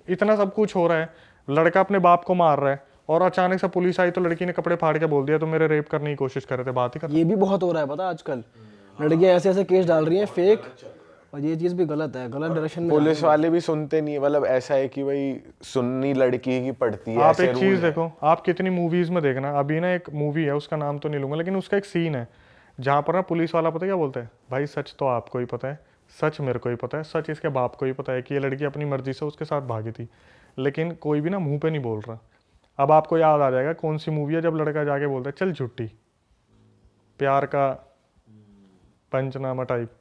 A: इतना सब कुछ हो रहा है, लड़का अपने बाप को मार रहा है, और अचानक से पुलिस आई तो लड़की ने कपड़े फाड़ के बोल दिया तो मेरे रेप करने की कोशिश कर रहे थे, बात ही कर।
D: ये भी बहुत हो रहा है पता है आजकल, लड़कियां ऐसे ऐसे केस डाल रही हैं फेक, और ये चीज़ भी गलत है, गलत डायरेक्शन में।
B: पुलिस वाले भी सुनते नहीं है, मतलब ऐसा है कि भाई सुन्नी लड़की की पड़ती है।
A: आप
B: ऐसे
A: एक
B: rule
A: चीज
B: है।
A: देखो, आप कितनी मूवीज में देखना, अभी ना एक मूवी है, उसका नाम तो नहीं लूंगा, लेकिन उसका एक सीन है जहाँ पर ना पुलिस वाला पता है क्या बोलता है, भाई सच तो आपको ही पता है, सच मेरे को ही पता है, सच इसके बाप को ही पता है कि ये लड़की अपनी मर्जी से उसके साथ भागी थी, लेकिन कोई भी ना मुंह पे नहीं बोल रहा। अब आपको याद आ जाएगा कौन सी मूवी है, जब लड़का जाके बोलता है चल झुट्टी, प्यार का पंचनामा टाइप,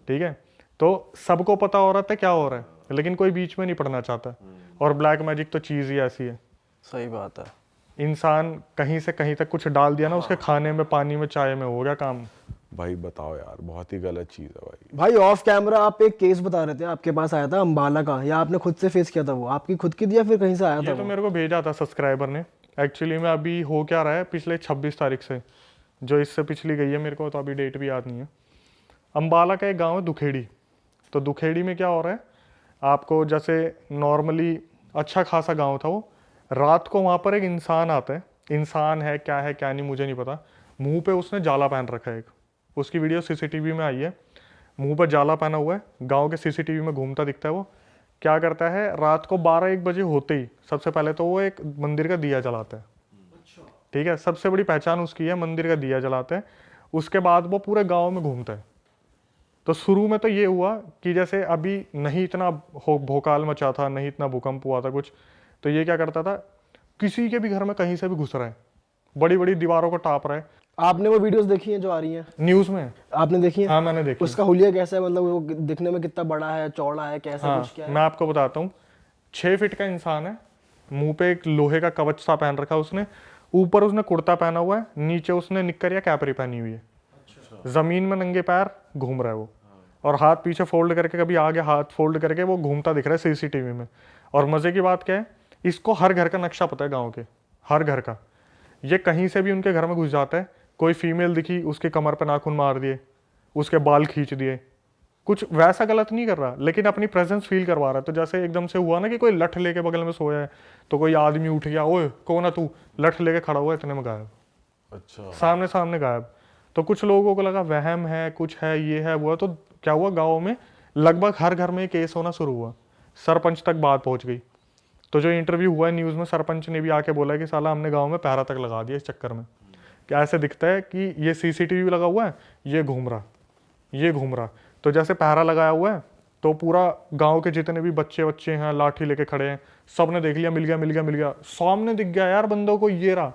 A: ठीक है। तो सबको पता हो रहा था क्या हो रहा है, लेकिन कोई बीच में नहीं पड़ना चाहता। और ब्लैक मैजिक तो चीज़ ही ऐसी है,
C: सही बात है।
A: इंसान कहीं से कहीं तक कुछ डाल दिया ना उसके खाने में, पानी में, चाय में, हो गया काम।
B: भाई बताओ यार, बहुत ही गलत चीज है भाई।
D: भाई ऑफ कैमरा आप एक केस बता रहे थे, आपके पास आया था अंबाला का, या आपने खुद से फेस किया था? वो आपकी खुद की थी या फिर कहीं से आया था
A: ये तो
D: वो?
A: मेरे को भेजा था सब्सक्राइबर ने। एक्चुअली में अभी हो क्या रहा है, पिछले 26 तारीख से, जो इससे पिछली गई है, मेरे को तो अभी डेट भी याद नहीं है। अंबाला का एक गाँव है दुखेड़ी। तो दुखेड़ी में क्या हो रहा है, आपको जैसे नॉर्मली अच्छा खासा गांव था वो, रात को वहाँ पर एक इंसान आता है, इंसान है क्या नहीं मुझे नहीं पता, मुंह पे उसने जाला पहन रखा है एक, उसकी वीडियो सीसीटीवी में आई है, मुंह पर जाला पहना हुआ है, गांव के सीसीटीवी में घूमता दिखता है। वो क्या करता है, रात को 12-1 बजे होते ही सबसे पहले तो वो एक मंदिर का दिया जलाता है, ठीक है, सबसे बड़ी पहचान उसकी है, मंदिर का दिया जलाते हैं। उसके बाद वो पूरे गाँव में घूमता है। तो शुरू में तो ये हुआ कि जैसे अभी नहीं इतना भोकाल मचा था, नहीं इतना भूकंप हुआ था कुछ, तो ये क्या करता था, किसी के भी घर में कहीं से भी घुस रहा है, बड़ी बड़ी दीवारों को टाप रहा है।
D: आपने वो वीडियोस देखी हैं जो आ रही हैं
A: न्यूज़ में?
D: आपने देखी है?
A: हाँ मैंने देखी।
D: उसका हुलिया कैसा है, मतलब वो दिखने में कितना बड़ा है, चौड़ा है, कैसा
A: हाँ
D: कुछ क्या है?
A: मैं आपको बताता हूँ, 6 फीट का इंसान है, मुंह पे एक लोहे का कवच सा पहन रखा है उसने, ऊपर उसने कुर्ता पहना हुआ है, नीचे उसने निक्कर या कैपरी पहनी हुई है, जमीन में नंगे पैर घूम रहा है वो, और हाथ पीछे फोल्ड करके, कभी आगे हाथ फोल्ड करके वो घूमता दिख रहा है सीसीटीवी में। और मजे की बात क्या है, इसको हर घर का नक्शा पता है, गांव के हर घर का। ये कहीं से भी उनके घर में घुस जाता है, कोई फीमेल दिखी उसके कमर पे नाखून मार दिए, उसके बाल खींच दिए, कुछ वैसा गलत नहीं कर रहा, लेकिन अपनी प्रेजेंस फील करवा रहा है। तो जैसे एकदम से हुआ ना कि कोई लठ लेके बगल में सोया है, तो कोई आदमी उठ गया, ओए कौन है तू, लठ लेके खड़ा हुआ है, इतने में गायब,
B: अच्छा।
A: सामने सामने गायब। तो कुछ लोगों को लगा वहम है, कुछ है, ये है वो है। तो क्या हुआ, गांव में लगभग हर घर में केस होना शुरू हुआ, सरपंच तक बात पहुंच गई। तो जो इंटरव्यू हुआ है न्यूज़ में, सरपंच ने भी आके बोला कि साला हमने गांव में पहरा तक लगा दिया इस चक्कर में, क्या ऐसे दिखता है कि ये सीसीटीवी लगा हुआ है, ये घूम रहा, ये घूम रहा। तो जैसे पहरा लगाया हुआ है, तो पूरा गांव के जितने भी बच्चे हैं लाठी लेके खड़े हैं, सब ने देख लिया, मिल गया, सामने दिख गया यार बंदों को, ये रहा,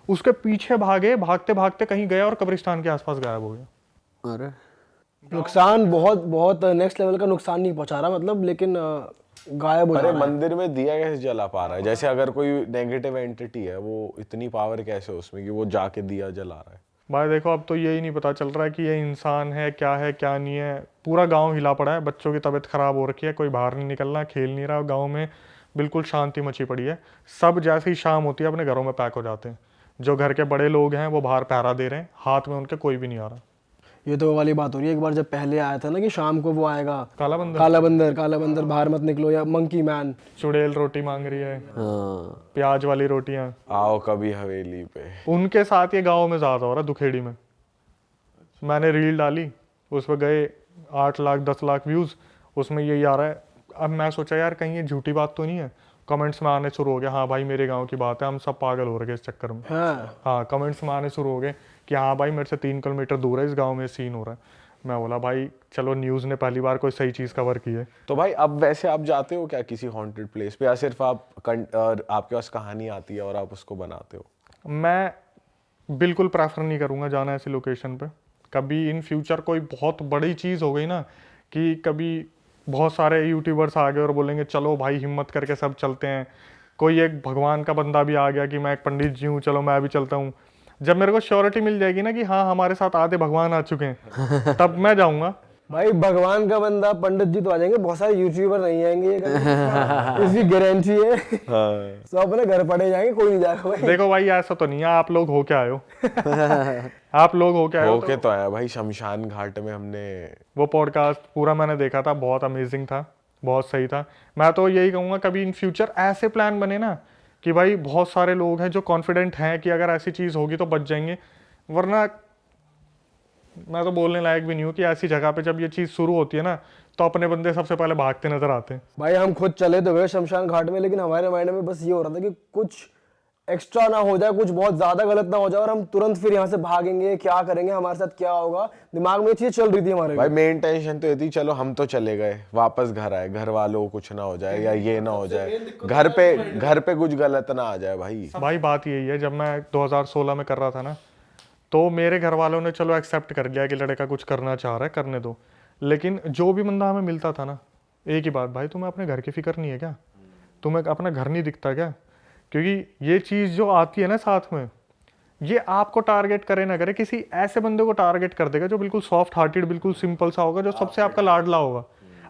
A: उसके पीछे भागे, भागते भागते कहीं गया और कब्रिस्तान के आसपास गायब हो गया।
C: अरे
D: नुकसान बहुत बहुत नेक्स्ट लेवल का नुकसान नहीं पहुंचा रहा, मतलब, लेकिन गायब हो जा
B: अरे
D: रहा है।
B: मंदिर में दिया कैसे जला पा रहा है? जैसे अगर कोई नेगेटिव एंटिटी है, वो इतनी पावर कैसे उसमें कि वो जाके दिया जला रहा है?
A: भाई देखो, अब तो यही नहीं पता चल रहा है कि ये इंसान है क्या नहीं है। पूरा गांव हिला पड़ा है, बच्चों की तबीयत खराब हो रखी है, कोई बाहर नहीं निकलना, खेल नहीं रहा, गांव में बिल्कुल शांति मची पड़ी है। सब जैसे ही शाम होती है अपने घरों में पैक हो जाते हैं। जो घर के बड़े लोग हैं वो बाहर पहरा दे रहे हैं, हाथ में उनके कोई भी नहीं आ रहा।
D: ये तो वो वाली बात हो रही है, एक बार जब पहले आया था ना कि शाम को वो आएगा
A: काला बंदर
D: काला बंदर बाहर मत निकलो, या मंकी मैन।
A: चुड़ैल रोटी मांग रही है,
C: हाँ
A: प्याज वाली रोटियां,
B: आओ कभी हवेली पे।
A: उनके साथ ये गांव में ज्यादा हो रहा है, दुखेड़ी में। मैंने रील डाली, उस पर गए 8 लाख 10 लाख व्यूज, उसमें यही आ रहा है। अब मैं सोचा यार कहीं ये झूठी बात तो नहीं है, कमेंट्स में आने शुरू हो गया, हाँ भाई मेरे गांव की बात है, हम सब पागल हो रहे हैं इस चक्कर में। हाँ कमेंट्स में आने शुरू हो गए कि हाँ भाई मेरे से 3 किलोमीटर दूर है, इस गांव में सीन हो रहा है। मैं बोला भाई चलो न्यूज़ ने पहली बार कोई सही चीज़ कवर की है।
B: तो भाई अब वैसे आप जाते हो क्या किसी हॉन्टेड प्लेस पे, या सिर्फ आपके पास कहानी आती है और आप उसको बनाते हो?
A: मैं बिल्कुल प्रेफर नहीं करूँगा जाना ऐसी लोकेशन पे। कभी इन फ्यूचर कोई बहुत बड़ी चीज़ हो गई ना, कि कभी बहुत सारे यूट्यूबर्स आ गए और बोलेंगे चलो भाई हिम्मत करके सब चलते हैं, कोई एक भगवान का बंदा भी आ गया कि मैं एक पंडित जी हूँ चलो मैं भी चलता हूँ, जब मेरे को श्योरिटी मिल जाएगी ना कि हाँ हमारे साथ आधे भगवान आ चुके हैं तब मैं जाऊँगा।
D: भाई भगवान का बंदा पंडित जी तो आ जाएंगे, बहुत सारे यूट्यूबर नहीं आएंगे, इसकी गारंटी है।
B: हाँ।
D: सब अपने घर पड़े जाएंगे, कोई नहीं जाएगा भाई।
A: देखो भाई ऐसा तो नहीं है, आप लोग हो क्या आए हो आप लोग हो क्या आए हो।
B: होके तो आया भाई, शमशान घाट में हमने
A: वो पॉडकास्ट पूरा मैंने देखा था, बहुत अमेजिंग था, बहुत सही था। मैं तो यही कहूँगा कभी इन फ्यूचर ऐसे प्लान बने ना कि भाई बहुत सारे लोग हैं जो कॉन्फिडेंट हैं कि अगर ऐसी चीज़ होगी तो बच जाएंगे, वरना मैं तो बोलने लायक भी नहीं हूँ कि ऐसी जगह पे जब ये चीज़ शुरू होती है ना तो अपने बंदे सबसे पहले भागते नजर आते हैं।
D: भाई हम खुद चले तो गए शमशान घाट में, लेकिन हमारे माइंड में बस ये हो रहा था कि कुछ एक्स्ट्रा ना हो जाए, कुछ बहुत ज्यादा गलत ना हो जाए और हम तुरंत फिर यहाँ से भागेंगे, क्या करेंगे, हमारे साथ क्या होगा, दिमाग में ये चीज चल रही थी हमारे।
B: भाई मेन टेंशन तो ये थी चलो हम तो चले गए, वापस घर आए, घर वालों को कुछ ना हो जाए या ये ना हो जाए, घर पे कुछ गलत ना आ जाए भाई
A: बात यही है, जब मैं 2016 में कर रहा था ना तो मेरे घर वालों ने चलो एक्सेप्ट कर लिया कि लड़का कुछ करना चाह रहा है, करने दो। लेकिन जो भी बंदा हमें मिलता था ना, एक ही बात, भाई तुम्हें अपने घर की फिक्र नहीं है क्या, तुम्हें अपना घर नहीं दिखता क्या? क्योंकि ये चीज़ जो आती है ना साथ में, ये आपको टारगेट करे ना करे, किसी ऐसे बंदे को टारगेट कर देगा जो बिल्कुल सॉफ्ट हार्टेड, बिल्कुल सिंपल सा होगा, जो सबसे आपका लाडला होगा।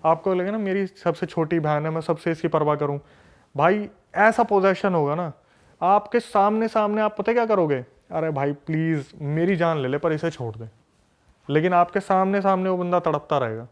A: आपको लगेगा ना मेरी सबसे छोटी बहन है, मैं सबसे इसकी परवाह करूं। भाई ऐसा पोजेशन होगा ना आपके सामने सामने, आप पता क्या करोगे, अरे भाई प्लीज़ मेरी जान ले ले पर इसे छोड़ दे, लेकिन आपके सामने सामने वो बंदा तड़पता रहेगा।